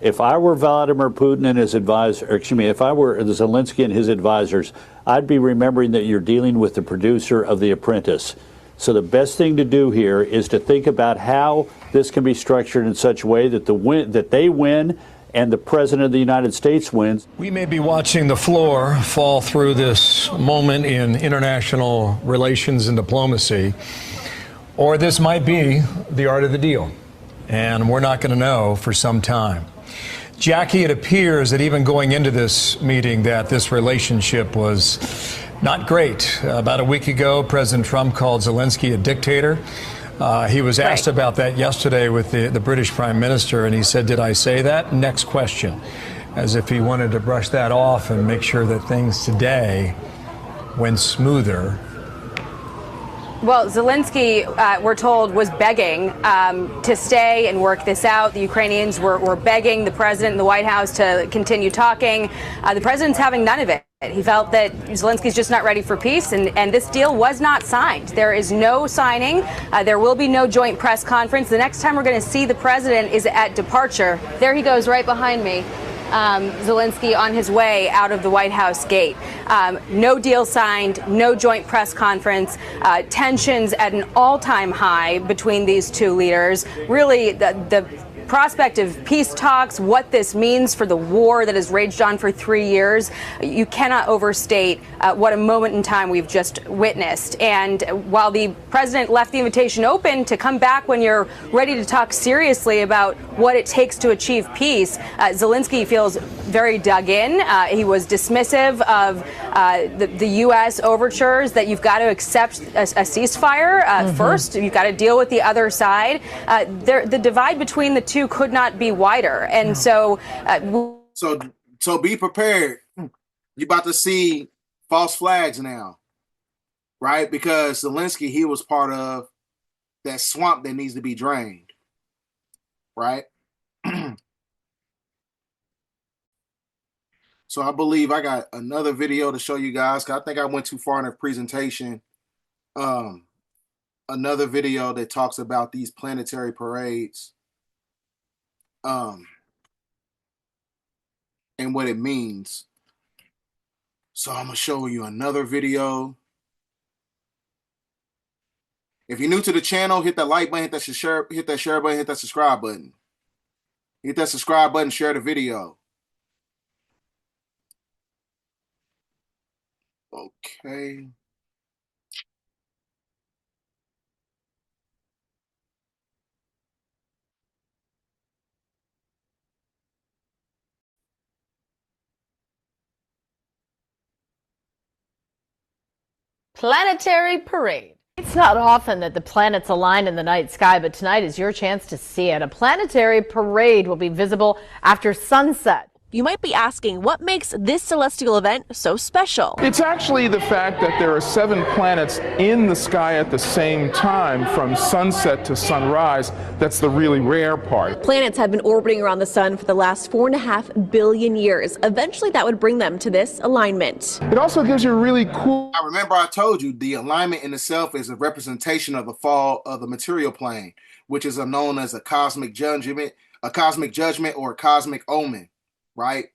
If I were Vladimir Putin and his advisor, if I were Zelensky and his advisors, I'd be remembering that you're dealing with the producer of The Apprentice. So the best thing to do here is to think about how this can be structured in such a way that they win and the President of the United States wins. We may be watching the floor fall through this moment in international relations and diplomacy, or this might be the art of the deal, and we're not going to know for some time. Jackie, it appears that even going into this meeting that this relationship was not great. About a week ago, President Trump called Zelensky a dictator. He was asked about that yesterday with the British Prime Minister, and he said, "Did I say that?" Next question. As if he wanted to brush that off and make sure that things today went smoother. Well, Zelensky, we're told, was begging to stay and work this out. The Ukrainians were begging the president and the White House to continue talking. The president's having none of it. He felt that Zelensky's just not ready for peace, and this deal was not signed. There is no signing. There will be no joint press conference. The next time we're going to see the president is at departure. There he goes right behind me. Zelensky on his way out of the White House gate. No deal signed, no joint press conference, tensions at an all-time high between these two leaders. Really, the prospect of peace talks, what this means for the war that has raged on for 3 years, you cannot overstate what a moment in time we've just witnessed. And while the president left the invitation open to come back when you're ready to talk seriously about what it takes to achieve peace, Zelensky feels very dug in. He was dismissive of the U.S. overtures that you've got to accept a ceasefire first. You've got to deal with the other side. The divide between the two could not be wider, and so be prepared. You're about to see false flags now, right? Because Zelensky, he was part of that swamp that needs to be drained, right? So I believe I got another video to show you guys, 'cause I think I went too far in the presentation. Another video that talks about these planetary parades. And what it means. So I'm gonna show you another video. If you're new to the channel, hit that like button, hit that share button, hit that subscribe button. Hit that subscribe button, share the video. Okay. Planetary parade. It's not often that the planets align in the night sky, but tonight is your chance to see it. A planetary parade will be visible after sunset. You might be asking, what makes this celestial event so special? It's actually the fact that there are 7 planets in the sky at the same time from sunset to sunrise. That's the really rare part. Planets have been orbiting around the sun for the last 4.5 billion years. Eventually that would bring them to this alignment. It also gives you a really cool... I remember I told you the alignment in itself is a representation of the fall of the material plane, which is known as a cosmic judgment or a cosmic omen. Right?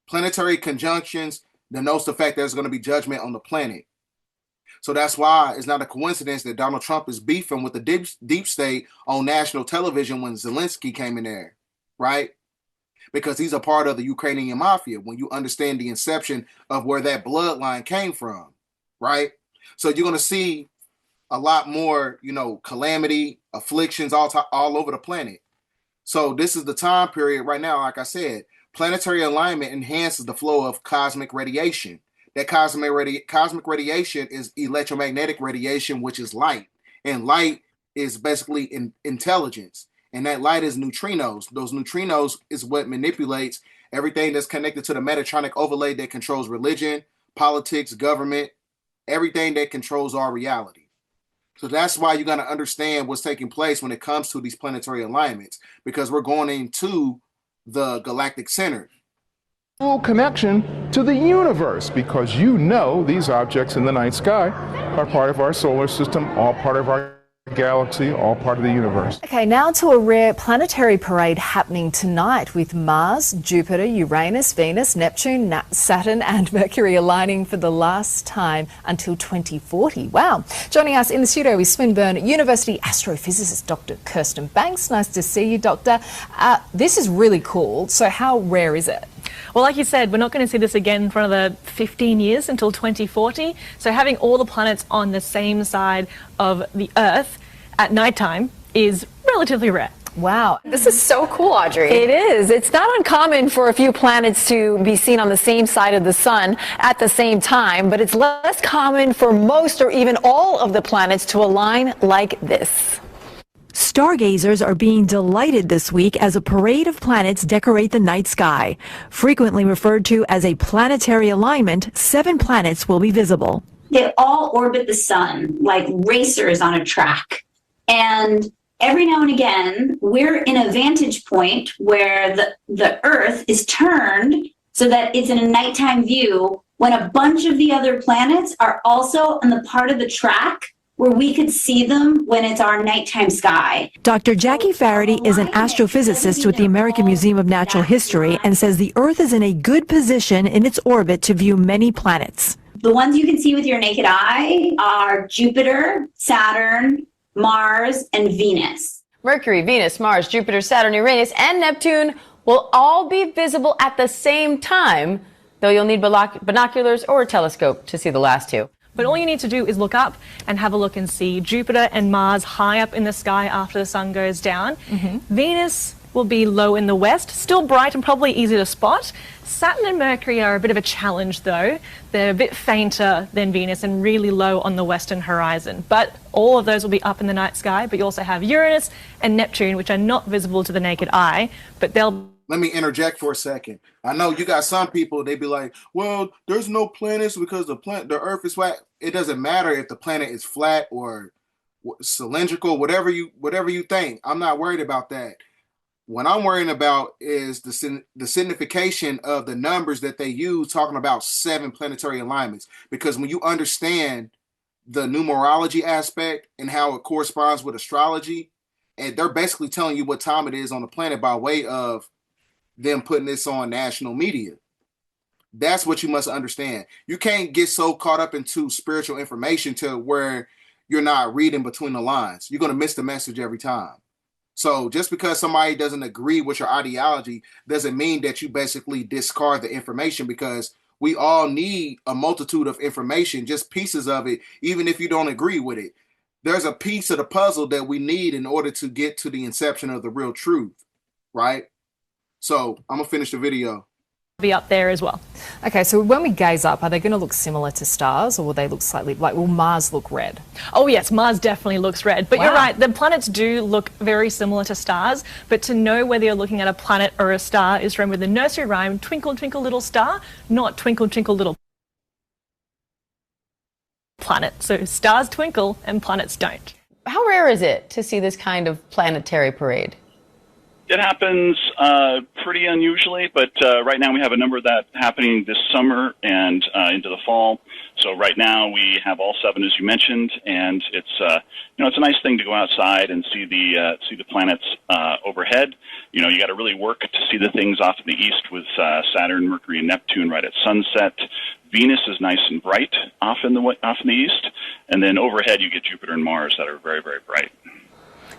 Planetary conjunctions denotes the fact that there's going to be judgment on the planet. So that's why it's not a coincidence that Donald Trump is beefing with the deep state on national television when Zelensky came in there, right? Because he's a part of the Ukrainian mafia when you understand the inception of where that bloodline came from, right? So you're going to see a lot more, calamity, afflictions all over the planet. So this is the time period right now, like I said. Planetary alignment enhances the flow of cosmic radiation. That cosmic radiation is electromagnetic radiation, which is light. And light is basically intelligence. And that light is neutrinos. Those neutrinos is what manipulates everything that's connected to the Metatronic overlay that controls religion, politics, government, everything that controls our reality. So that's why you got to understand what's taking place when it comes to these planetary alignments, because we're going into the galactic center. Full connection to the universe, because these objects in the night sky are part of our solar system, all part of our galaxy, all part of the universe. Okay, now to a rare planetary parade happening tonight with Mars, Jupiter, Uranus, Venus, Neptune, Saturn and Mercury aligning for the last time until 2040. Wow. Joining us in the studio is Swinburne University astrophysicist Dr. Kirsten Banks. Nice to see you, Doctor. This is really cool. So how rare is it? Well, like you said, we're not going to see this again for another 15 years until 2040. So having all the planets on the same side of the Earth at nighttime is relatively rare. Wow. This is so cool, Audrey. It is. It's not uncommon for a few planets to be seen on the same side of the sun at the same time, but it's less common for most or even all of the planets to align like this. Stargazers are being delighted this week as a parade of planets decorate the night sky. Frequently referred to as a planetary alignment, 7 planets will be visible. They all orbit the sun like racers on a track. And every now and again, we're in a vantage point where the Earth is turned so that it's in a nighttime view when a bunch of the other planets are also on the part of the track where we could see them when it's our nighttime sky. Dr. Jackie Faraday is an astrophysicist with the American Museum of Natural History and says the Earth is in a good position in its orbit to view many planets. The ones you can see with your naked eye are Jupiter, Saturn, Mars, and Venus. Mercury, Venus, Mars, Jupiter, Saturn, Uranus, and Neptune will all be visible at the same time, though you'll need binoculars or a telescope to see the last two. But all you need to do is look up and have a look and see Jupiter and Mars high up in the sky after the sun goes down. Venus will be low in the west, still bright and probably easy to spot. Saturn and Mercury are a bit of a challenge though. They're a bit fainter than Venus and really low on the western horizon. But all of those will be up in the night sky, but you also have Uranus and Neptune, which are not visible to the naked eye, but they'll... Let me interject for a second. I know you got some people, they be like, well, there's no planets because the Earth is flat. It doesn't matter if the planet is flat or cylindrical, whatever you think. I'm not worried about that. What I'm worrying about is the signification of the numbers that they use talking about 7 planetary alignments. Because when you understand the numerology aspect and how it corresponds with astrology, and they're basically telling you what time it is on the planet by way of them putting this on national media. That's what you must understand. You can't get so caught up into spiritual information to where you're not reading between the lines. You're going to miss the message every time. So just because somebody doesn't agree with your ideology doesn't mean that you basically discard the information, because we all need a multitude of information, just pieces of it, even if you don't agree with it. There's a piece of the puzzle that we need in order to get to the inception of the real truth, right? So I'm going to finish the video. Be up there as well. Okay, so when we gaze up, are they going to look similar to stars, or will they look slightly, like, will Mars look red? Oh yes, Mars definitely looks red. But You're right, the planets do look very similar to stars, but to know whether you're looking at a planet or a star is remember the nursery rhyme, twinkle, twinkle, little star, not twinkle, twinkle, little planet. So stars twinkle and planets don't. How rare is it to see this kind of planetary parade? It happens pretty unusually, but right now we have a number of that happening this summer and into the fall. So right now we have all 7, as you mentioned, and it's it's a nice thing to go outside and see the planets overhead. You got to really work to see the things off in the east with Saturn, Mercury, and Neptune right at sunset. Venus is nice and bright off in the east, and then overhead you get Jupiter and Mars that are very, very bright.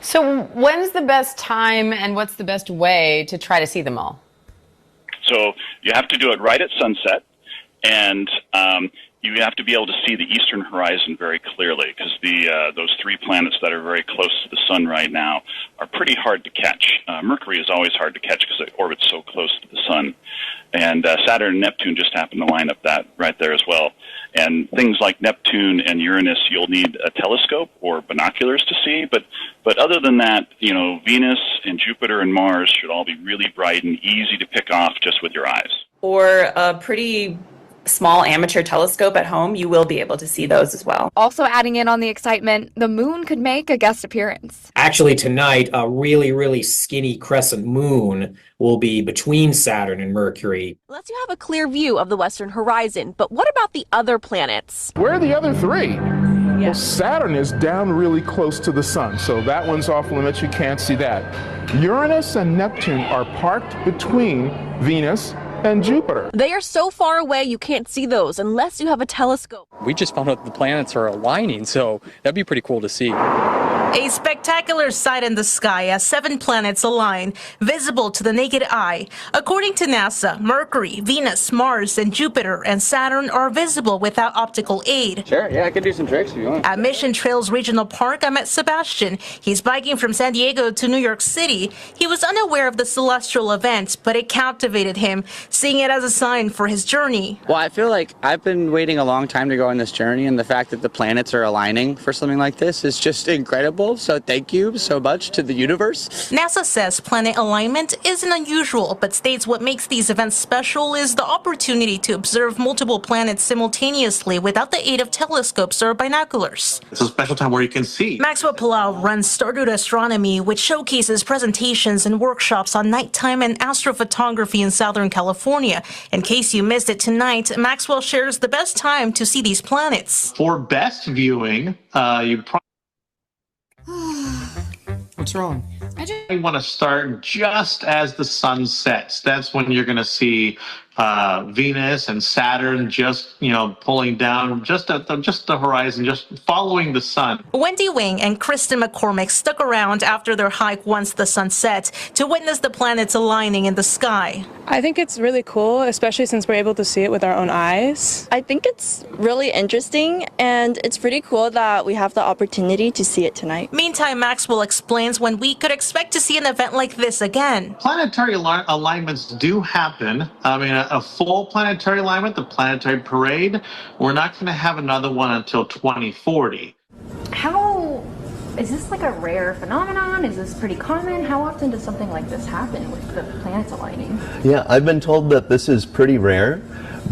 So when's the best time and what's the best way to try to see them all? So you have to do it right at sunset, and you have to be able to see the eastern horizon very clearly, because those 3 planets that are very close to the sun right now are pretty hard to catch. Mercury is always hard to catch because it orbits so close to the sun. And Saturn and Neptune just happen to line up that right there as well. And things like Neptune and Uranus, you'll need a telescope or binoculars to see. But other than that, Venus and Jupiter and Mars should all be really bright and easy to pick off just with your eyes. Or a pretty small amateur telescope at home, you will be able to see those as well. Also adding in on the excitement, the moon could make a guest appearance. Actually, tonight, a really, really skinny crescent moon will be between Saturn and Mercury. Lets you have a clear view of the western horizon, but what about the other planets? Where are the other 3? Well, Saturn is down really close to the sun, so that one's off limits. You can't see that. Uranus and Neptune are parked between Venus and Jupiter. They are so far away you can't see those unless you have a telescope. We just found out the planets are aligning, so that'd be pretty cool to see. A spectacular sight in the sky as 7 planets align, visible to the naked eye. According to NASA, Mercury, Venus, Mars, and Jupiter and Saturn are visible without optical aid. Sure, yeah, I could do some tricks if you want. At Mission Trails Regional Park, I met Sebastian. He's biking from San Diego to New York City. He was unaware of the celestial event, but it captivated him, seeing it as a sign for his journey. Well, I feel like I've been waiting a long time to go on this journey, and the fact that the planets are aligning for something like this is just incredible. So thank you so much to the universe. NASA says planet alignment isn't unusual, but states what makes these events special is the opportunity to observe multiple planets simultaneously without the aid of telescopes or binoculars. It's a special time where you can see. Maxwell Palau runs Stargate Astronomy, which showcases presentations and workshops on nighttime and astrophotography in Southern California. In case you missed it tonight, Maxwell shares the best time to see these planets. For best viewing, you probably What's wrong? I want to start just as the sun sets. That's when you're going to see Venus and Saturn just, pulling down just the horizon, just following the sun. Wendy Wing and Kristen McCormick stuck around after their hike once the sun set to witness the planets aligning in the sky. I think it's really cool, especially since we're able to see it with our own eyes. I think it's really interesting, and it's pretty cool that we have the opportunity to see it tonight. Meantime, Maxwell explains when we could expect to see an event like this again. Planetary alignments do happen. I mean, a full planetary alignment, the planetary parade, we're not going to have another one until 2040. Is this like a rare phenomenon? Is this pretty common? How often does something like this happen with the planets aligning? Yeah, I've been told that this is pretty rare,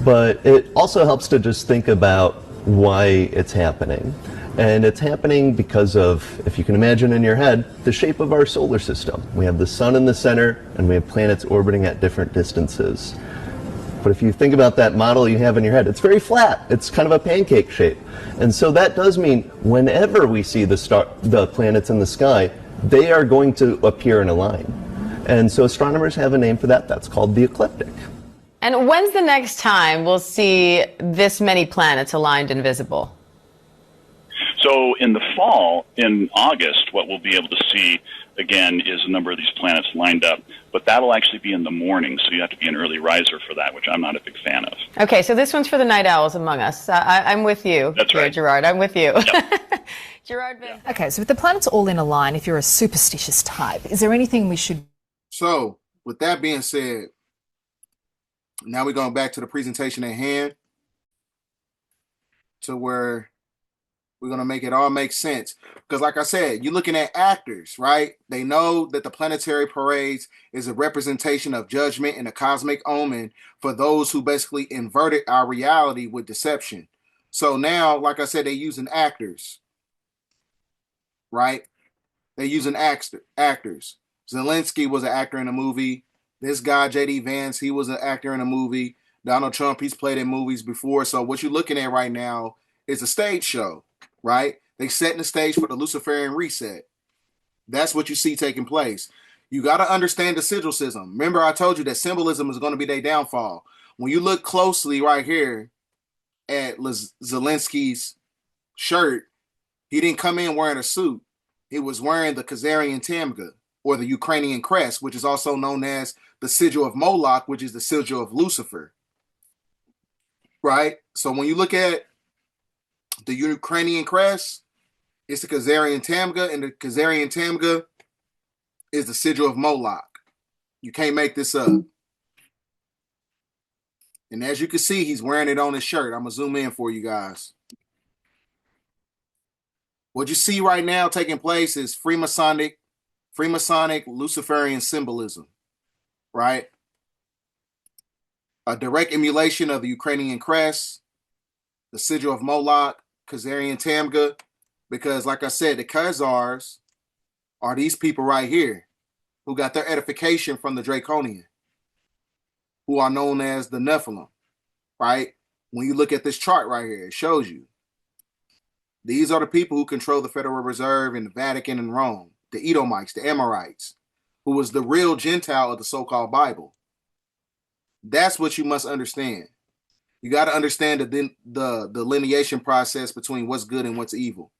but it also helps to just think about why it's happening. And it's happening because of, if you can imagine in your head, the shape of our solar system. We have the sun in the center, and we have planets orbiting at different distances. But if you think about that model you have in your head, it's very flat. It's kind of a pancake shape. And so that does mean whenever we see the planets in the sky, they are going to appear in a line. And so astronomers have a name for that. That's called the ecliptic. And when's the next time we'll see this many planets aligned and visible? So in the fall, in August, what we'll be able to see again is a number of these planets lined up, but that'll actually be in the morning, so you have to be an early riser for that, which I'm not a big fan of. Okay, so this one's for the night owls among us. I'm with you. That's right. Gerard, I'm with you. Yep. Gerard. Okay, so with the planets all in a line, if you're a superstitious type, is there anything we should... So, with that being said, now we're going back to the presentation at hand, to where we're going to make it all make sense. Because like I said, you're looking at actors, right? They know that the planetary parades is a representation of judgment and a cosmic omen for those who basically inverted our reality with deception. So now, like I said, they're using actors, right? They're using actors. Zelensky was an actor in a movie. This guy, J.D. Vance, he was an actor in a movie. Donald Trump, he's played in movies before. So what you're looking at right now is a stage show. Right? They setting the stage for the Luciferian reset. That's what you see taking place. You got to understand the sigillism. Remember, I told you that symbolism is going to be their downfall. When you look closely right here at Zelensky's shirt, he didn't come in wearing a suit. He was wearing the Khazarian Tamga, or the Ukrainian crest, which is also known as the sigil of Moloch, which is the sigil of Lucifer. Right? So when you look at the Ukrainian crest, it's the Khazarian Tamga, and the Khazarian Tamga is the sigil of Moloch. You can't make this up. And as you can see, he's wearing it on his shirt. I'm going to zoom in for you guys. What you see right now taking place is Freemasonic Luciferian symbolism, right? A direct emulation of the Ukrainian crest, the sigil of Moloch, Khazarian Tamga, because like I said, the Khazars are these people right here who got their edification from the Draconian, who are known as the Nephilim, right? When you look at this chart right here, it shows you. These are the people who control the Federal Reserve and the Vatican and Rome, the Edomites, the Amorites, who was the real Gentile of the so-called Bible. That's what you must understand. You got to understand the delineation process between what's good and what's evil.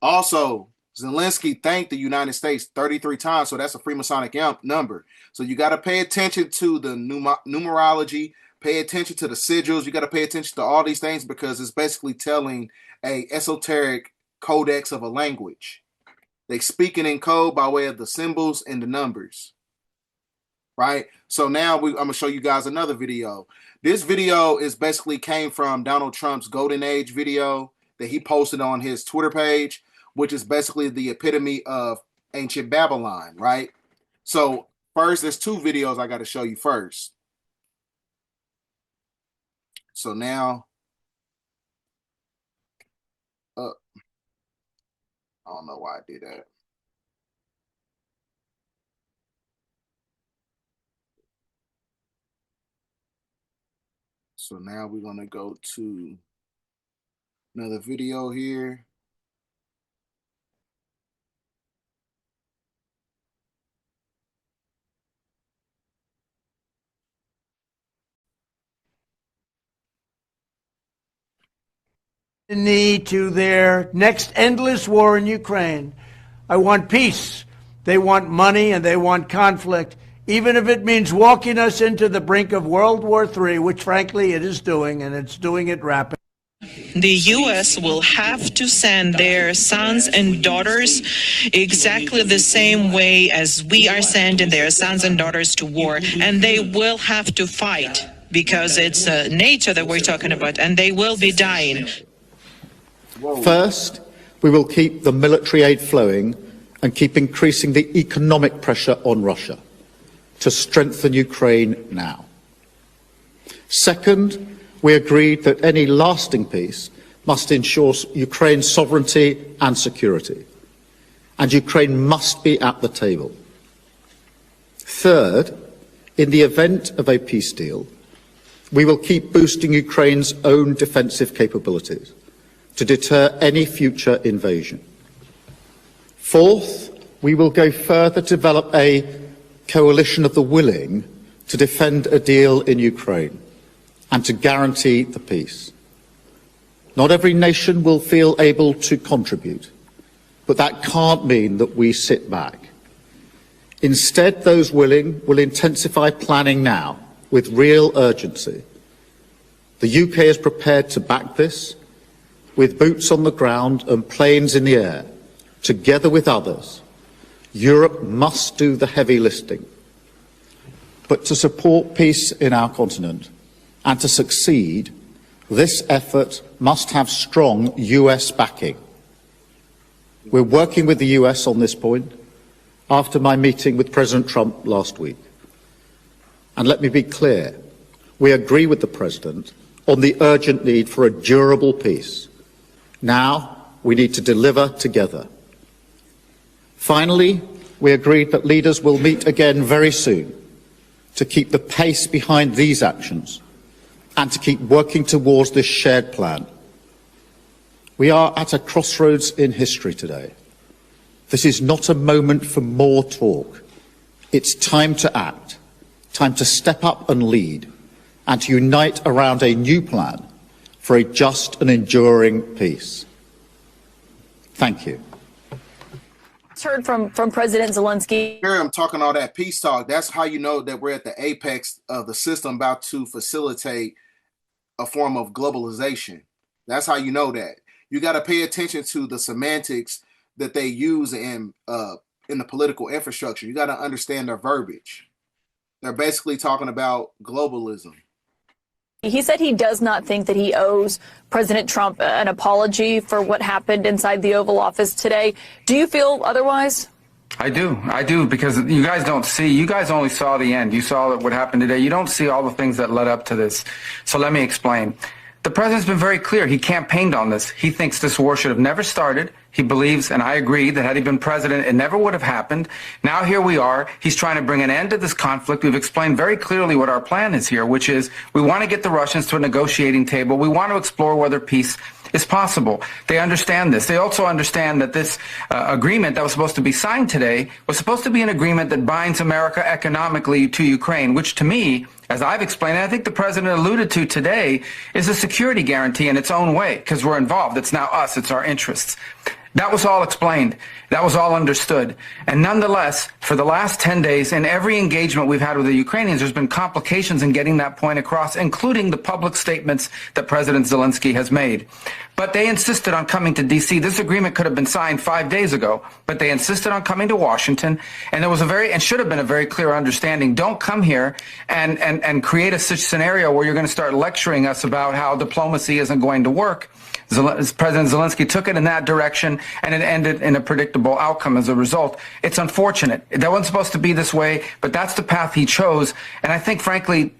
Also, Zelensky thanked the United States 33 times, so that's a Freemasonic number. So you got to pay attention to the numerology, pay attention to the sigils. You got to pay attention to all these things because it's basically telling a esoteric codex of a language. They speaking in code by way of the symbols and the numbers. Right? So now I'm going to show you guys another video. This video is basically came from Donald Trump's Golden Age video that he posted on his Twitter page, which is basically the epitome of ancient Babylon, right? So first, there's two videos I got to show you first. So now, I don't know why I did that. So now we're going to go to another video here. The need to their next endless war in Ukraine. I want peace. They want money and they want conflict, even if it means walking us into the brink of World War III, which frankly it is doing, and it's doing it rapidly. The U.S. will have to send their sons and daughters exactly the same way as we are sending their sons and daughters to war, and they will have to fight because it's nature that we're talking about, and they will be dying. First, we will keep the military aid flowing and keep increasing the economic pressure on Russia to strengthen Ukraine now. Second, we agreed that any lasting peace must ensure Ukraine's sovereignty and security, and Ukraine must be at the table. Third, in the event of a peace deal, we will keep boosting Ukraine's own defensive capabilities to deter any future invasion. Fourth, we will go further to develop a coalition of the willing to defend a deal in Ukraine and to guarantee the peace. Not every nation will feel able to contribute, but that can't mean that we sit back. Instead, those willing will intensify planning now with real urgency. The UK is prepared to back this with boots on the ground and planes in the air. Together with others, Europe must do the heavy lifting. But to support peace in our continent and to succeed, this effort must have strong US backing. We're working with the US on this point after my meeting with President Trump last week. And let me be clear, we agree with the President on the urgent need for a durable peace. Now we need to deliver together. Finally, we agreed that leaders will meet again very soon to keep the pace behind these actions and to keep working towards this shared plan. We are at a crossroads in history today. This is not a moment for more talk. It's time to act, time to step up and lead, and to unite around a new plan for a just and enduring peace. Thank you. Heard from President Zelensky. Here I'm talking all that peace talk. That's how you know that we're at the apex of the system about to facilitate a form of globalization. That's how you know that. You got to pay attention to the semantics that they use in the political infrastructure. You got to understand their verbiage. They're basically talking about globalism. He said he does not think that he owes President Trump an apology for what happened inside the Oval Office today. Do you feel otherwise? I do, because you guys don't see. You guys only saw the end. You saw what happened today. You don't see all the things that led up to this. So let me explain. The president's been very clear. He campaigned on this. He thinks this war should have never started. He believes, and I agree, that had he been president, it never would have happened. Now here we are. He's trying to bring an end to this conflict. We've explained very clearly what our plan is here, which is we want to get the Russians to a negotiating table. We want to explore whether peace is possible. They understand this. They also understand that this agreement that was supposed to be signed today was supposed to be an agreement that binds America economically to Ukraine, which to me, as I've explained, and I think the president alluded to today, is a security guarantee in its own way, because we're involved. It's now us. It's our interests. That was all explained. That was all understood. And nonetheless, for the last 10 days, in every engagement we've had with the Ukrainians, there's been complications in getting that point across, including the public statements that President Zelensky has made. But they insisted on coming to D.C. This agreement could have been signed 5 days ago, but they insisted on coming to Washington. And there was and should have been a very clear understanding. Don't come here and create a such scenario where you're going to start lecturing us about how diplomacy isn't going to work. President Zelensky took it in that direction, and it ended in a predictable outcome as a result. It's unfortunate. That wasn't supposed to be this way, but that's the path he chose. And I think, frankly,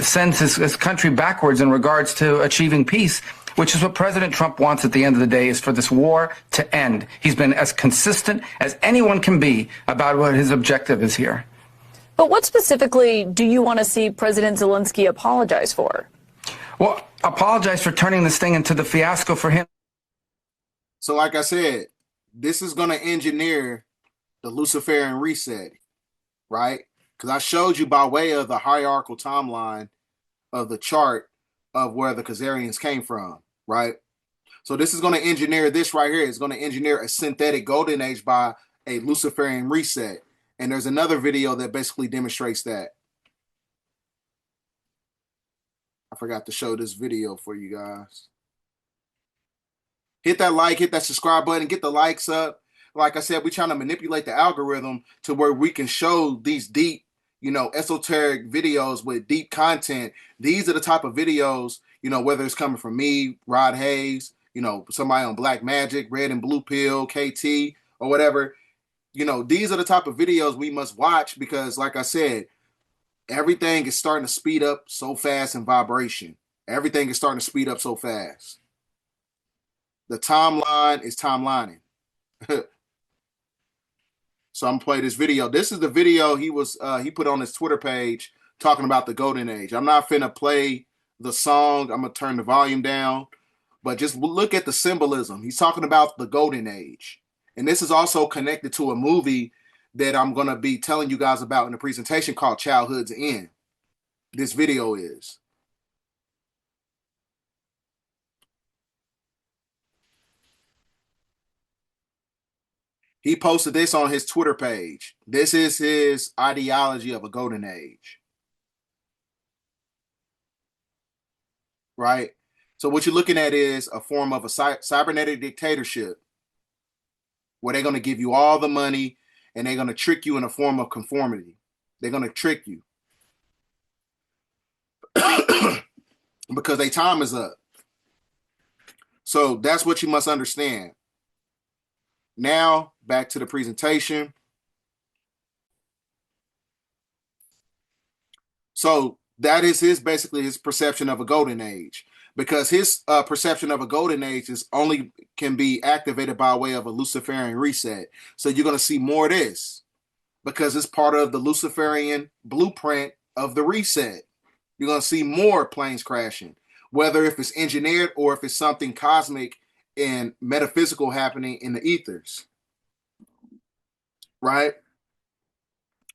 sends his country backwards in regards to achieving peace, which is what President Trump wants at the end of the day, is for this war to end. He's been as consistent as anyone can be about what his objective is here. But what specifically do you want to see President Zelensky apologize for? Well, apologize for turning this thing into the fiasco for him. So like I said, this is going to engineer the Luciferian reset, right? Because I showed you by way of the hierarchical timeline of the chart of where the Khazarians came from, right? So this is going to engineer this right here. It's going to engineer a synthetic golden age by a Luciferian reset. And there's another video that basically demonstrates that. I forgot to show this video for you guys. Hit that like, hit that subscribe button, get the likes up. Like I said, we're trying to manipulate the algorithm to where we can show these deep, esoteric videos with deep content. These are the type of videos, whether it's coming from me, Rod Hayes, somebody on Black Magic, Red and Blue Pill, KT, or whatever. These are the type of videos we must watch because, like I said, everything is starting to speed up so fast in vibration. Everything is starting to speed up so fast. The timeline is timelining. So I'm gonna play this video. This is the video he put on his Twitter page talking about the golden age. I'm not finna play the song. I'm gonna turn the volume down, but just look at the symbolism. He's talking about the golden age. And this is also connected to a movie that I'm going to be telling you guys about in the presentation called Childhood's End. This video is. He posted this on his Twitter page. This is his ideology of a golden age. Right? So what you're looking at is a form of a cybernetic dictatorship where they're going to give you all the money and they're going to trick you in a form of conformity. They're going to trick you. Because their time is up. So that's what you must understand. Now, back to the presentation. So that is basically his perception of a golden age. Because his perception of a golden age can be activated by way of a Luciferian reset. So you're going to see more of this because it's part of the Luciferian blueprint of the reset. You're going to see more planes crashing, whether if it's engineered or if it's something cosmic and metaphysical happening in the ethers. Right?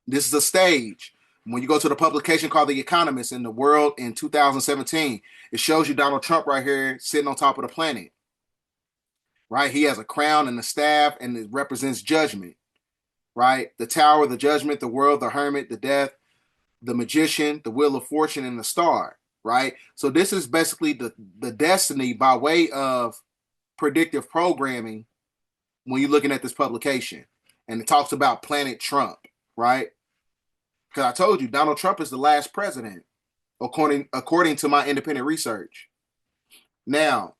This is a stage. When you go to the publication called The Economist in the World in 2017, it shows you Donald Trump right here sitting on top of the planet. Right? He has a crown and a staff, and it represents judgment. Right? The Tower, the Judgment, the World, the Hermit, the Death, the Magician, the Wheel of Fortune, and the Star. Right? So this is basically the destiny by way of predictive programming when you're looking at this publication. And it talks about Planet Trump. Right? Because I told you, Donald Trump is the last president, according to my independent research. Now,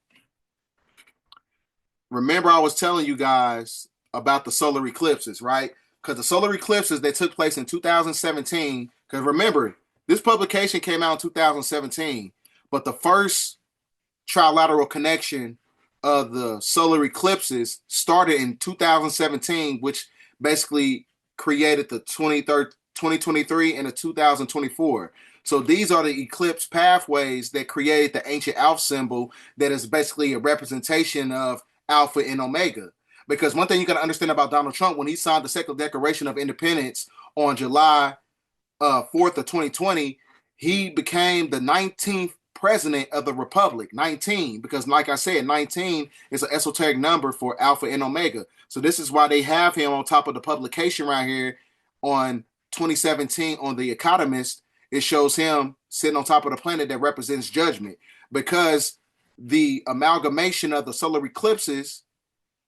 remember I was telling you guys about the solar eclipses, right? Because the solar eclipses that took place in 2017, because remember, this publication came out in 2017, but the first trilateral connection of the solar eclipses started in 2017, which basically created the 2023 and the 2024. So these are the eclipse pathways that create the ancient Alpha symbol that is basically a representation of Alpha and Omega. Because one thing you got to understand about Donald Trump, when he signed the Second Declaration of Independence on July 4th of 2020, he became the 19th president of the Republic. 19, because like I said, 19 is an esoteric number for Alpha and Omega. So this is why they have him on top of the publication right here on 2017 on The Economist. It shows him sitting on top of the planet that represents judgment, because the amalgamation of the solar eclipses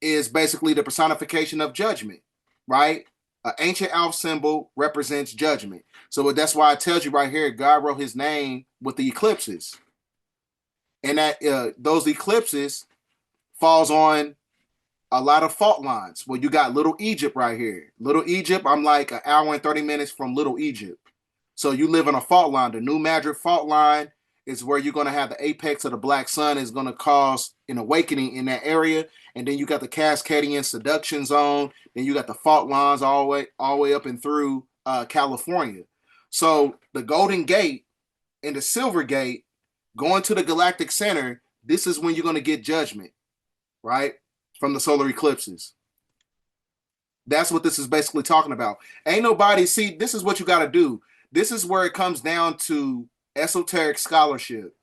is basically the personification of judgment, right? An ancient Alpha symbol represents judgment. So that's why it tells you right here, God wrote his name with the eclipses. And that those eclipses falls on a lot of fault lines. Well, you got Little Egypt right here. Little Egypt, I'm like an hour and 30 minutes from Little Egypt. So you live on a fault line. The New Madrid fault line is where you're going to have the apex of the black sun is going to cause an awakening in that area. And then you got the Cascadian seduction zone. Then you got the fault lines all the way up and through California. So the Golden Gate and the Silver Gate going to the Galactic Center, this is when you're going to get judgment, right? From the solar eclipses. That's what this is basically talking about. Ain't nobody, see, this is what you got to do. This is where it comes down to esoteric scholarship.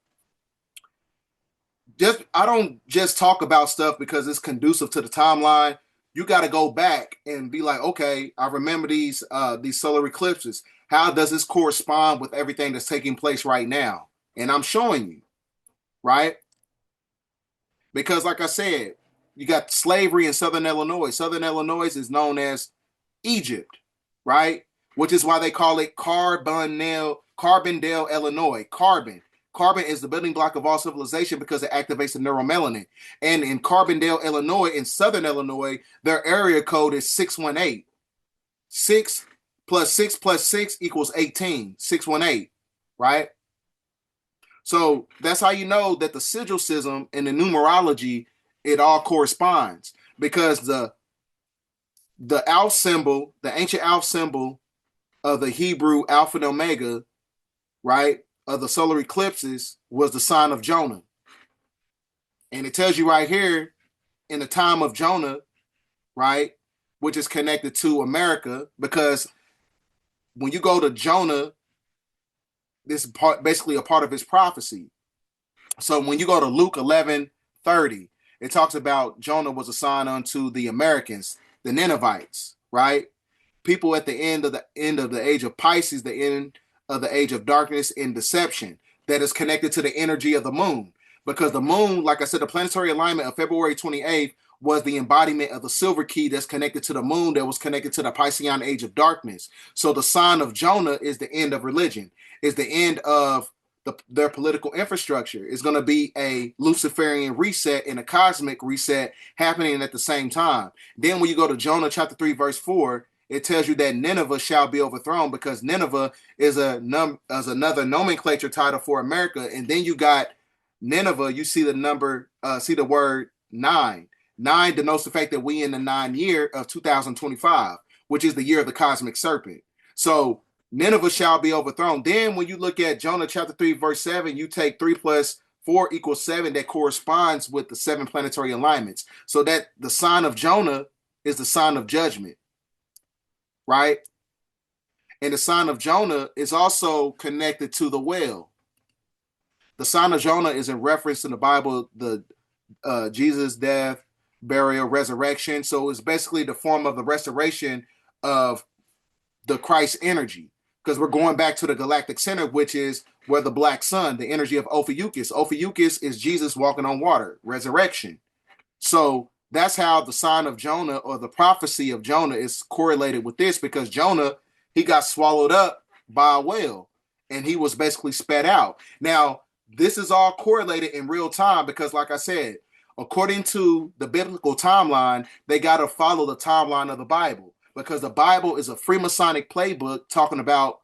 I don't just talk about stuff because it's conducive to the timeline. You got to go back and be like, okay, I remember these solar eclipses. How does this correspond with everything that's taking place right now? And I'm showing you, right? Because like I said, you got slavery in Southern Illinois. Southern Illinois is known as Egypt, right? Which is why they call it Carbondale, Illinois. Carbon is the building block of all civilization because it activates the neuromelanin. And in Carbondale, Illinois, in Southern Illinois, their area code is 618. 6 plus 6 plus 6 equals 18. 618, right? So that's how you know that the sigil system and the numerology, it all corresponds, because the Alpha symbol, the ancient Alpha symbol of the Hebrew Alpha and Omega, right, of the solar eclipses was the sign of Jonah. And it tells you right here in the time of Jonah, right, which is connected to America, because when you go to Jonah, this is basically a part of his prophecy. So when you go to Luke 11:30, it talks about Jonah was a sign unto the Americans, the Ninevites, right? People at the end of the age of Pisces, the end of the age of darkness and deception, that is connected to the energy of the moon. Because the moon, like I said, the planetary alignment of February 28th was the embodiment of the silver key that's connected to the moon, that was connected to the Piscean age of darkness. So the sign of Jonah is the end of religion, is the end of their political infrastructure. Is going to be a Luciferian reset and a cosmic reset happening at the same time. Then when you go to Jonah chapter 3, verse 4, it tells you that Nineveh shall be overthrown, because Nineveh is another nomenclature title for America. And then you got Nineveh, you see the number, see the word 9. 9 denotes the fact that we in the 9th year of 2025, which is the year of the cosmic serpent. So Nineveh shall be overthrown. Then when you look at Jonah chapter 3, verse 7, you take 3 plus 4 equals 7. That corresponds with the 7 planetary alignments. So that the sign of Jonah is the sign of judgment, right? And the sign of Jonah is also connected to the whale. The sign of Jonah is in reference in the Bible, the Jesus' death, burial, resurrection. So it's basically the form of the restoration of the Christ energy, because we're going back to the galactic center, which is where the black sun, the energy of Ophiuchus. Ophiuchus is Jesus walking on water, resurrection. So that's how the sign of Jonah, or the prophecy of Jonah, is correlated with this, because Jonah, he got swallowed up by a whale and he was basically spat out. Now, this is all correlated in real time because, like I said, according to the biblical timeline, they got to follow the timeline of the Bible, because the Bible is a Freemasonic playbook talking about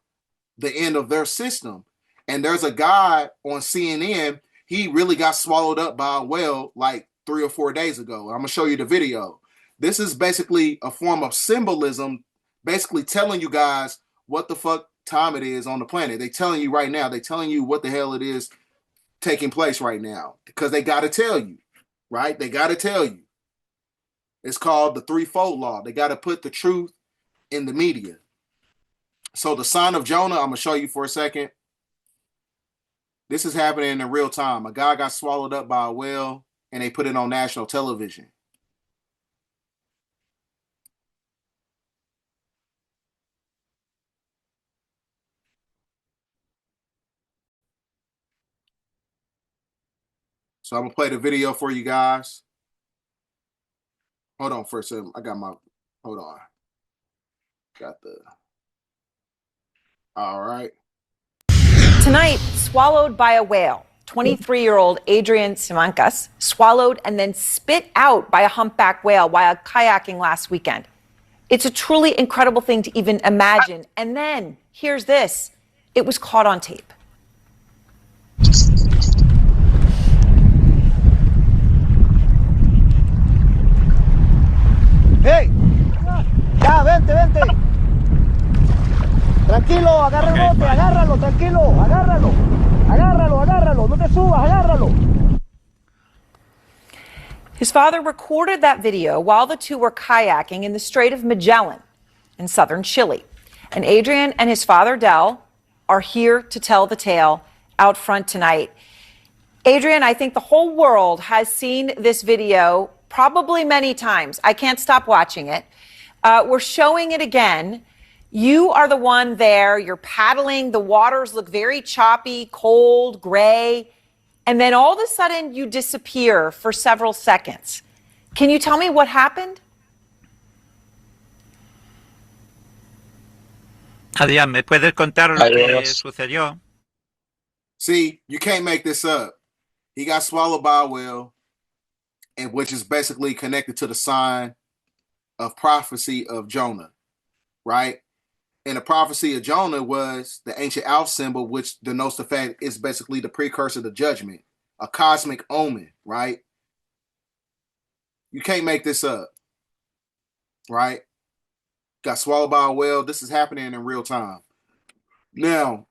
the end of their system. And there's a guy on CNN, he really got swallowed up by a whale like 3 or 4 days ago. I'm gonna show you the video. This is basically a form of symbolism, basically telling you guys what the fuck time it is on the planet. They telling you right now. They telling you what the hell it is taking place right now, because they got to tell you, right? They got to tell you. It's called the threefold law. They got to put the truth in the media. So the sign of Jonah, I'm gonna show you for a second. This is happening in real time. A guy got swallowed up by a whale, and they put it on national television. So I'm gonna play the video for you guys. Hold on for a second. Hold on. All right. Tonight, swallowed by a whale. 23-year-old Adrian Simancas swallowed and then spit out by a humpback whale while kayaking last weekend. It's a truly incredible thing to even imagine. And then, here's this. It was caught on tape. ¡Hey! Ya, vente, vente. Tranquilo, agarra el bote, agárralo, tranquilo, agárralo. Agárralo, agárralo, no te subas, agárralo. His father recorded that video while the two were kayaking in the Strait of Magellan in southern Chile. And Adrian and his father, Del, are here to tell the tale out front tonight. Adrian, I think the whole world has seen this video probably many times. I can't stop watching it. We're showing it again. You are the one there. You're paddling. The waters look very choppy, cold, gray. And then all of a sudden you disappear for several seconds. Can you tell me what happened? Adrián, ¿me puedes contar lo que sucedió? See, you can't make this up. He got swallowed by a whale, and which is basically connected to the sign of prophecy of Jonah, right? And the prophecy of Jonah was the ancient owl symbol, which denotes the fact it's basically the precursor to judgment, a cosmic omen, right? You can't make this up, right? Got swallowed by a whale. This is happening in real time. Now,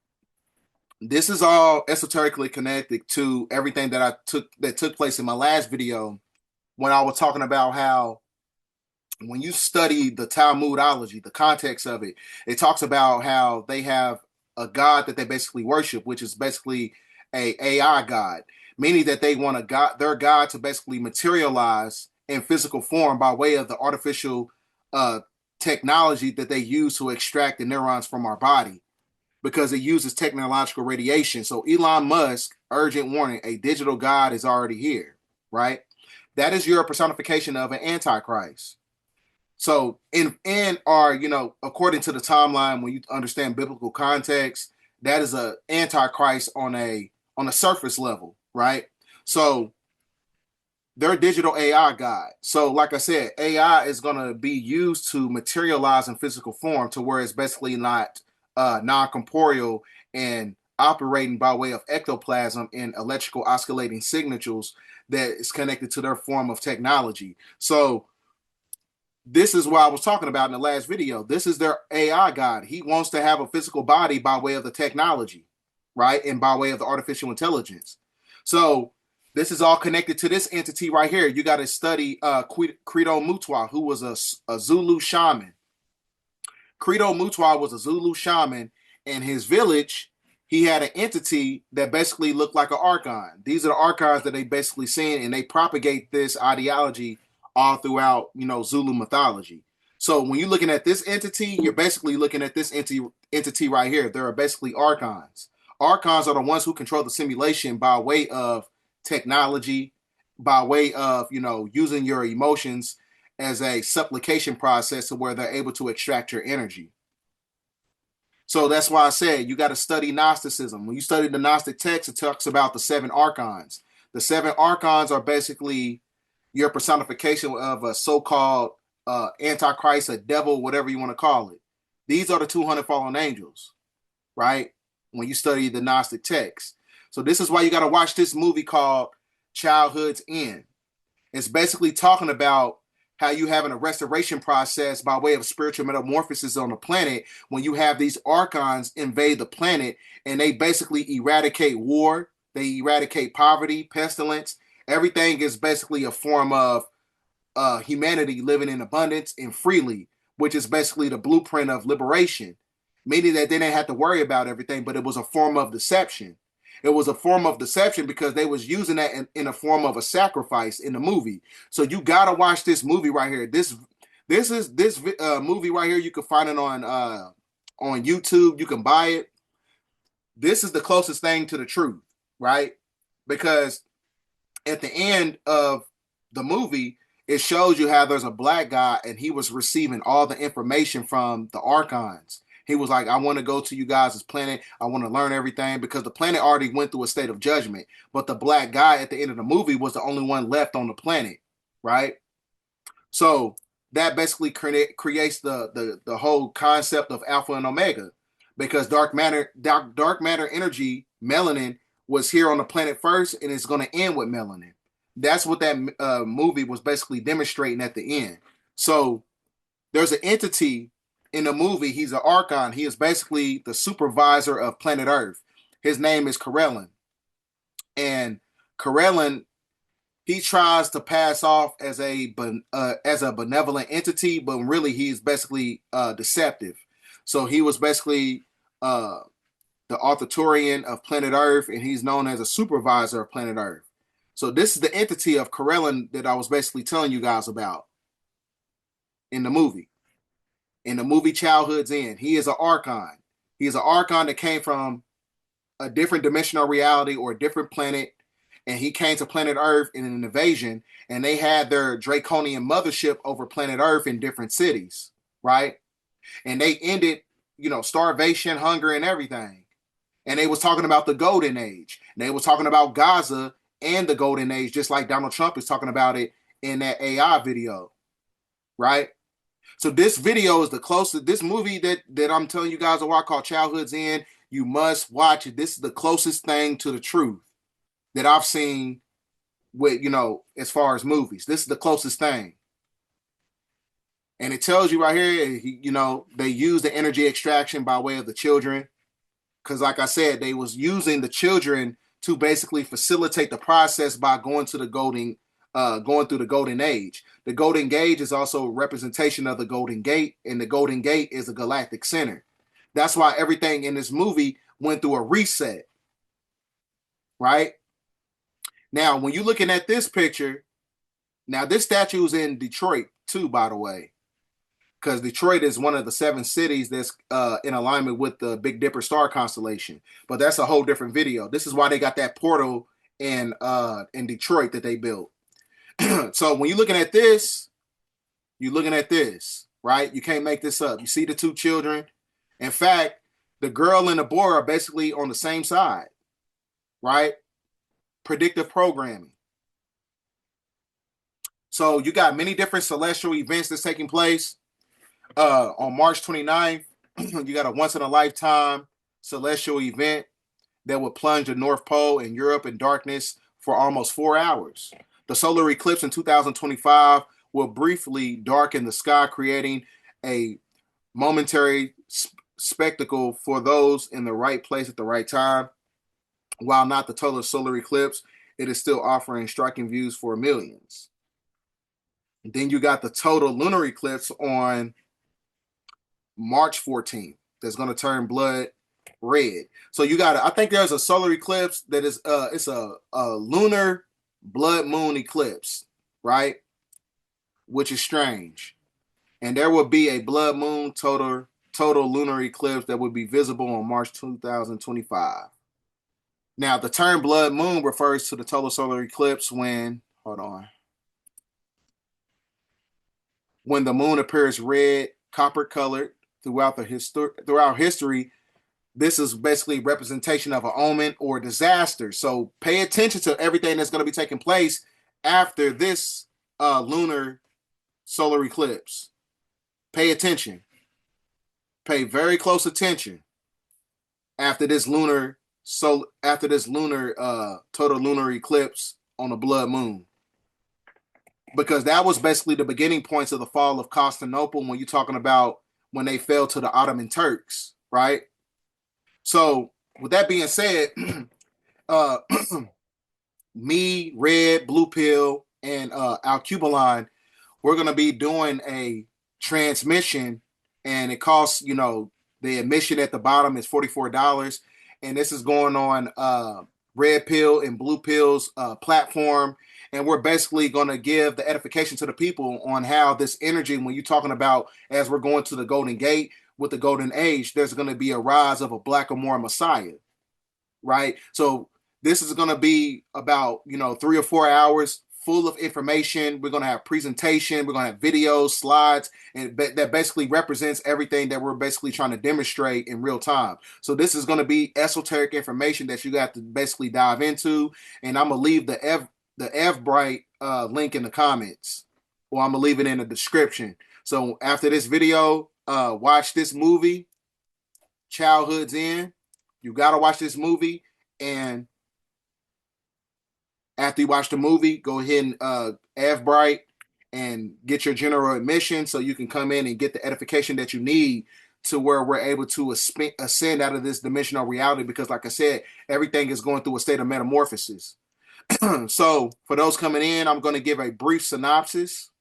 this is all esoterically connected to everything that took place in my last video when I was talking about how when you study the Talmudology, the context of it, it talks about how they have a god that they basically worship, which is basically a AI god, meaning that they want their god to basically materialize in physical form by way of the artificial technology that they use to extract the neurons from our body, because it uses technological radiation. So Elon Musk, urgent warning, a digital god is already here, right? That is your personification of an antichrist. So in our, according to the timeline, when you understand biblical context, that is a antichrist on a surface level, right? So they're digital AI god. So like I said, AI is going to be used to materialize in physical form to where it's basically not non-corporeal and operating by way of ectoplasm and electrical oscillating signatures that is connected to their form of technology. So this is what I was talking about in the last video. This is their AI god. He wants to have a physical body by way of the technology, right? And by way of the artificial intelligence. So this is all connected to this entity right here. You got to study Credo Mutwa, who was a Zulu shaman. Credo Mutwa was a Zulu shaman. In his village, he had an entity that basically looked like an archon. These are the archons that they basically seen, and they propagate this ideology all throughout, Zulu mythology. So when you're looking at this entity, you're basically looking at this entity right here. There are basically archons. Archons are the ones who control the simulation by way of technology, by way of, using your emotions as a supplication process to where they're able to extract your energy. So that's why I said you got to study Gnosticism. When you study the Gnostic text, it talks about the 7 archons. The 7 archons are basically your personification of a so-called antichrist, a devil, whatever you want to call it. These are the 200 fallen angels, right? When you study the Gnostic text. So this is why you got to watch this movie called Childhood's End. It's basically talking about how you having a restoration process by way of spiritual metamorphosis on the planet when you have these archons invade the planet and they basically eradicate war, they eradicate poverty, pestilence. Everything is basically a form of humanity living in abundance and freely, which is basically the blueprint of liberation, meaning that they didn't have to worry about everything, but it was a form of deception. It was a form of deception because they was using that in a form of a sacrifice in the movie. So you gotta watch this movie right here. This movie right here. You can find it on YouTube. You can buy it. This is the closest thing to the truth, right? Because at the end of the movie, it shows you how there's a black guy and he was receiving all the information from the archons. He was like, I want to go to you guys' planet. I want to learn everything because the planet already went through a state of judgment. But the black guy at the end of the movie was the only one left on the planet, right? So that basically creates the whole concept of alpha and omega, because dark matter energy, melanin, was here on the planet first and it's going to end with melanin. That's what that movie was basically demonstrating at the end. So there's an entity in the movie. He's an archon. He is basically the supervisor of planet Earth. His name is Karelin. And Karelin, he tries to pass off as a benevolent entity, but really he's basically deceptive. So he was basically the Archonic of planet Earth, and he's known as a supervisor of planet Earth. So this is the entity of Karelin that I was basically telling you guys about in the movie. In the movie Childhood's End, he is an archon. He is an archon that came from a different dimensional reality or a different planet, and he came to planet Earth in an invasion, and they had their draconian mothership over planet Earth in different cities, right? And they ended, starvation, hunger, and everything. And they was talking about the Golden Age. And they was talking about Gaza and the Golden Age, just like Donald Trump is talking about it in that AI video, right? So this video is the closest, this movie that I'm telling you guys about called Childhood's End, you must watch it. This is the closest thing to the truth that I've seen with, as far as movies. This is the closest thing. And it tells you right here, they use the energy extraction by way of the children. Because like I said, they was using the children to basically facilitate the process by going through the Golden Age. The Golden Gate is also a representation of the Golden Gate, and the Golden Gate is a galactic center. That's why everything in this movie went through a reset, right? Now, when you're looking at this picture, now this statue is in Detroit too, by the way, because Detroit is one of the 7 cities that's in alignment with the Big Dipper star constellation. But that's a whole different video. This is why they got that portal in Detroit that they built. So when you're looking at this, right? You can't make this up. You see the 2 children. In fact, the girl and the boy are basically on the same side, right? Predictive programming. So you got many different celestial events that's taking place. On March 29th, you got a once-in-a-lifetime celestial event that would plunge the North Pole in Europe in darkness for almost 4 hours. The solar eclipse in 2025 will briefly darken the sky, creating a momentary spectacle for those in the right place at the right time. While not the total solar eclipse, it is still offering striking views for millions. And then you got the total lunar eclipse on March 14th that's going to turn blood red. So you got, I think there's a solar eclipse that is it's a lunar blood moon eclipse, right? Which is strange. And there will be a blood moon total lunar eclipse that will be visible on March 2025. Now, the term blood moon refers to the total solar eclipse when the moon appears red, copper colored throughout history. This is basically representation of an omen or disaster. So pay attention to everything that's going to be taking place after this lunar solar eclipse. Pay attention. Pay very close attention after this lunar after this total lunar eclipse on the blood moon, because that was basically the beginning points of the fall of Constantinople when you're talking about when they fell to the Ottoman Turks, right? So with that being said, me, Red, Blue Pill, and Alcubaline, we're going to be doing a transmission, and it costs, the admission at the bottom is $44. And this is going on Red Pill and Blue Pill's platform. And we're basically going to give the edification to the people on how this energy, when you're talking about as we're going to the Golden Gate with the Golden Age, there's going to be a rise of a Black or more Messiah, right? So this is going to be about, 3 or 4 hours full of information. We're going to have presentation. We're going to have videos, slides, and that basically represents everything that we're basically trying to demonstrate in real time. So this is going to be esoteric information that you got to basically dive into. And I'm going to leave the Evbrite link in the comments, or I'm going to leave it in the description. So after this video, watch this movie, Childhood's End. You got to watch this movie. And after you watch the movie, go ahead and Evbrite and get your general admission so you can come in and get the edification that you need to where we're able to ascend out of this dimensional reality. Because like I said, everything is going through a state of metamorphosis. So for those coming in, I'm going to give a brief synopsis.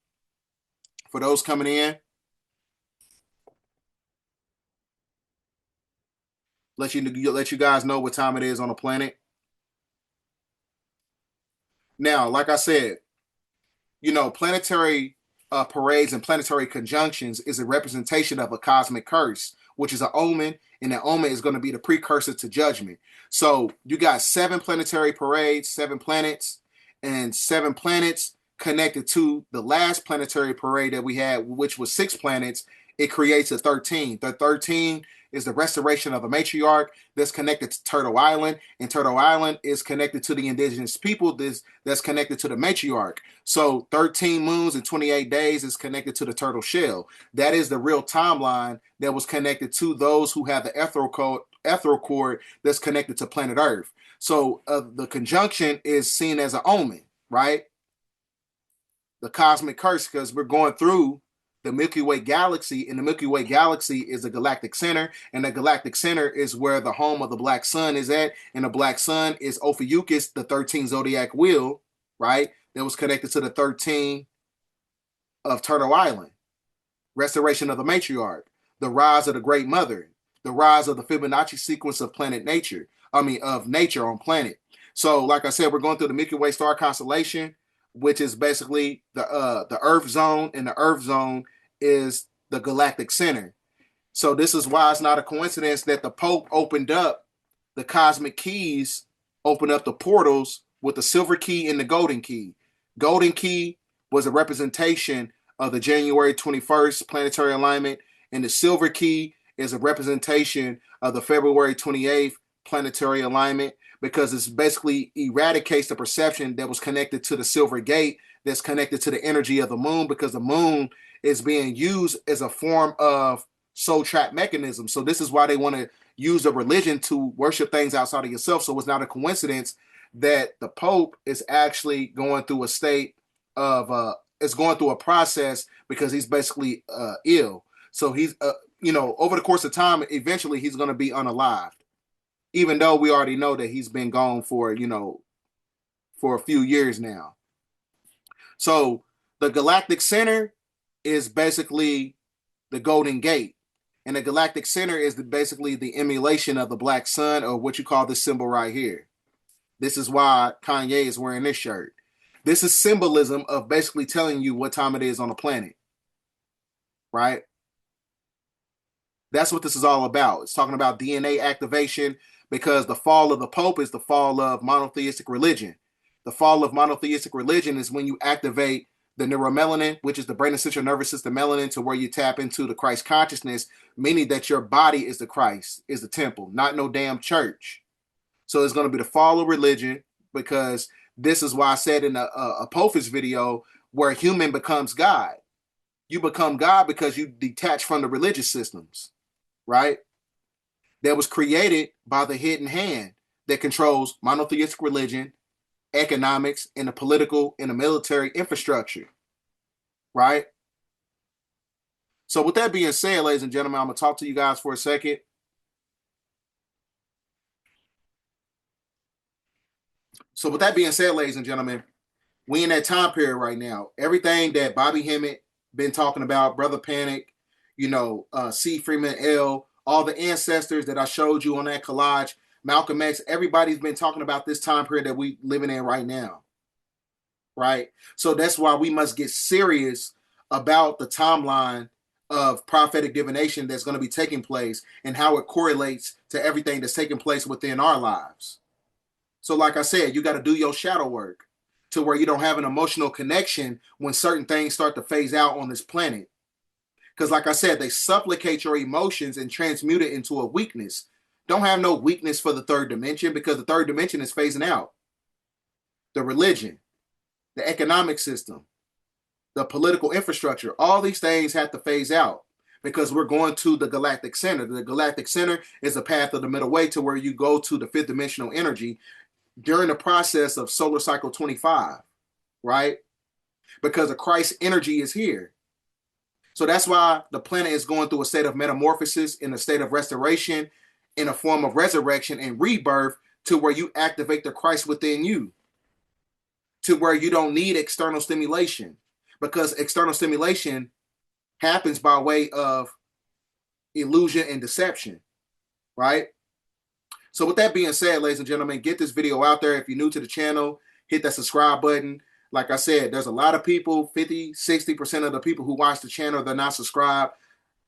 For those coming in, let you guys know what time it is on the planet. Now, like I said, planetary parades and planetary conjunctions is a representation of a cosmic curse, which is an omen, and that omen is going to be the precursor to judgment. So you got 7 planetary parades, 7 planets, and 7 planets connected to the last planetary parade that we had, which was 6 planets. It creates a 13. The 13 is the restoration of a matriarch that's connected to Turtle Island, and Turtle Island is connected to the indigenous people that's connected to the matriarch. So 13 moons and 28 days is connected to the turtle shell. That is the real timeline that was connected to those who have the ethereal cord that's connected to planet Earth. So the conjunction is seen as an omen, right? The cosmic curse, because we're going through the Milky Way galaxy, and the Milky Way galaxy is the galactic center, and the galactic center is where the home of the black sun is at, and the black sun is Ophiuchus, the 13th zodiac wheel, right? That was connected to the 13 of Turtle Island. Restoration of the matriarch, the rise of the great mother, the rise of the Fibonacci sequence of nature on planet. So, like I said, we're going through the Milky Way star constellation, which is basically the Earth zone, and the Earth zone is the galactic center. So this is why it's not a coincidence that the Pope opened up the cosmic keys, opened up the portals with the silver key and the golden key. Golden key was a representation of the January 21st planetary alignment, and the silver key is a representation of the February 28th planetary alignment, because it's basically eradicates the perception that was connected to the silver gate that's connected to the energy of the moon, because the moon is being used as a form of soul trap mechanism. So this is why they want to use a religion to worship things outside of yourself. So it's not a coincidence that the Pope is actually going through a state of is going through a process, because he's basically ill. So he's over the course of time, eventually he's going to be unalived. Even though we already know that he's been gone for a few years now. So the galactic center is basically the Golden Gate. And the galactic center is basically the emulation of the black sun, or what you call this symbol right here. This is why Kanye is wearing this shirt. This is symbolism of basically telling you what time it is on the planet. Right? That's what this is all about. It's talking about DNA activation, because the fall of the Pope is the fall of monotheistic religion. The fall of monotheistic religion is when you activate the neuromelanin, which is the brain and central nervous system melanin, to where you tap into the Christ consciousness, meaning that your body is the Christ, is the temple, not no damn church. So it's going to be the fall of religion, because this is why I said in a Apophis video, where human becomes God. You become God because you detach from the religious systems, right? That was created by the hidden hand. that controls monotheistic religion, economics, and the political and the military infrastructure, right? So with that being said, ladies and gentlemen, I'm going to talk to you guys for a second. So with that being said, ladies and gentlemen, we in that time period right now. Everything that Bobby Hemmett been talking about, Brother Panic, C. Freeman L., all the ancestors that I showed you on that collage, Malcolm X, everybody's been talking about this time period that we living in right now, right? So that's why we must get serious about the timeline of prophetic divination that's going to be taking place and how it correlates to everything that's taking place within our lives. So like I said, you got to do your shadow work to where you don't have an emotional connection when certain things start to phase out on this planet. Because like I said, they supplicate your emotions and transmute it into a weakness. Don't have no weakness for the third dimension, because the third dimension is phasing out. The religion, the economic system, the political infrastructure, all these things have to phase out because we're going to the galactic center. The galactic center is a path of the middle way to where you go to the fifth dimensional energy during the process of solar cycle 25, right? Because the Christ energy is here. So that's why the planet is going through a state of metamorphosis, in a state of restoration, in a form of resurrection and rebirth, to where you activate the Christ within you, to where you don't need external stimulation, because external stimulation happens by way of illusion and deception, right? So with that being said, ladies and gentlemen, get this video out there. If you're new to the channel, hit that subscribe button. Like I said, there's a lot of people, 50, 60% of the people who watch the channel, they're not subscribed.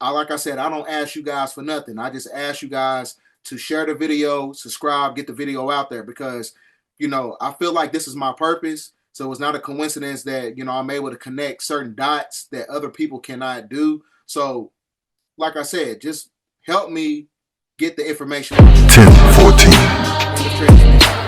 Like I said, I don't ask you guys for nothing. I just ask you guys to share the video, subscribe, get the video out there, because, I feel like this is my purpose. So it's not a coincidence that, I'm able to connect certain dots that other people cannot do. So, like I said, just help me get the information. 10, 14.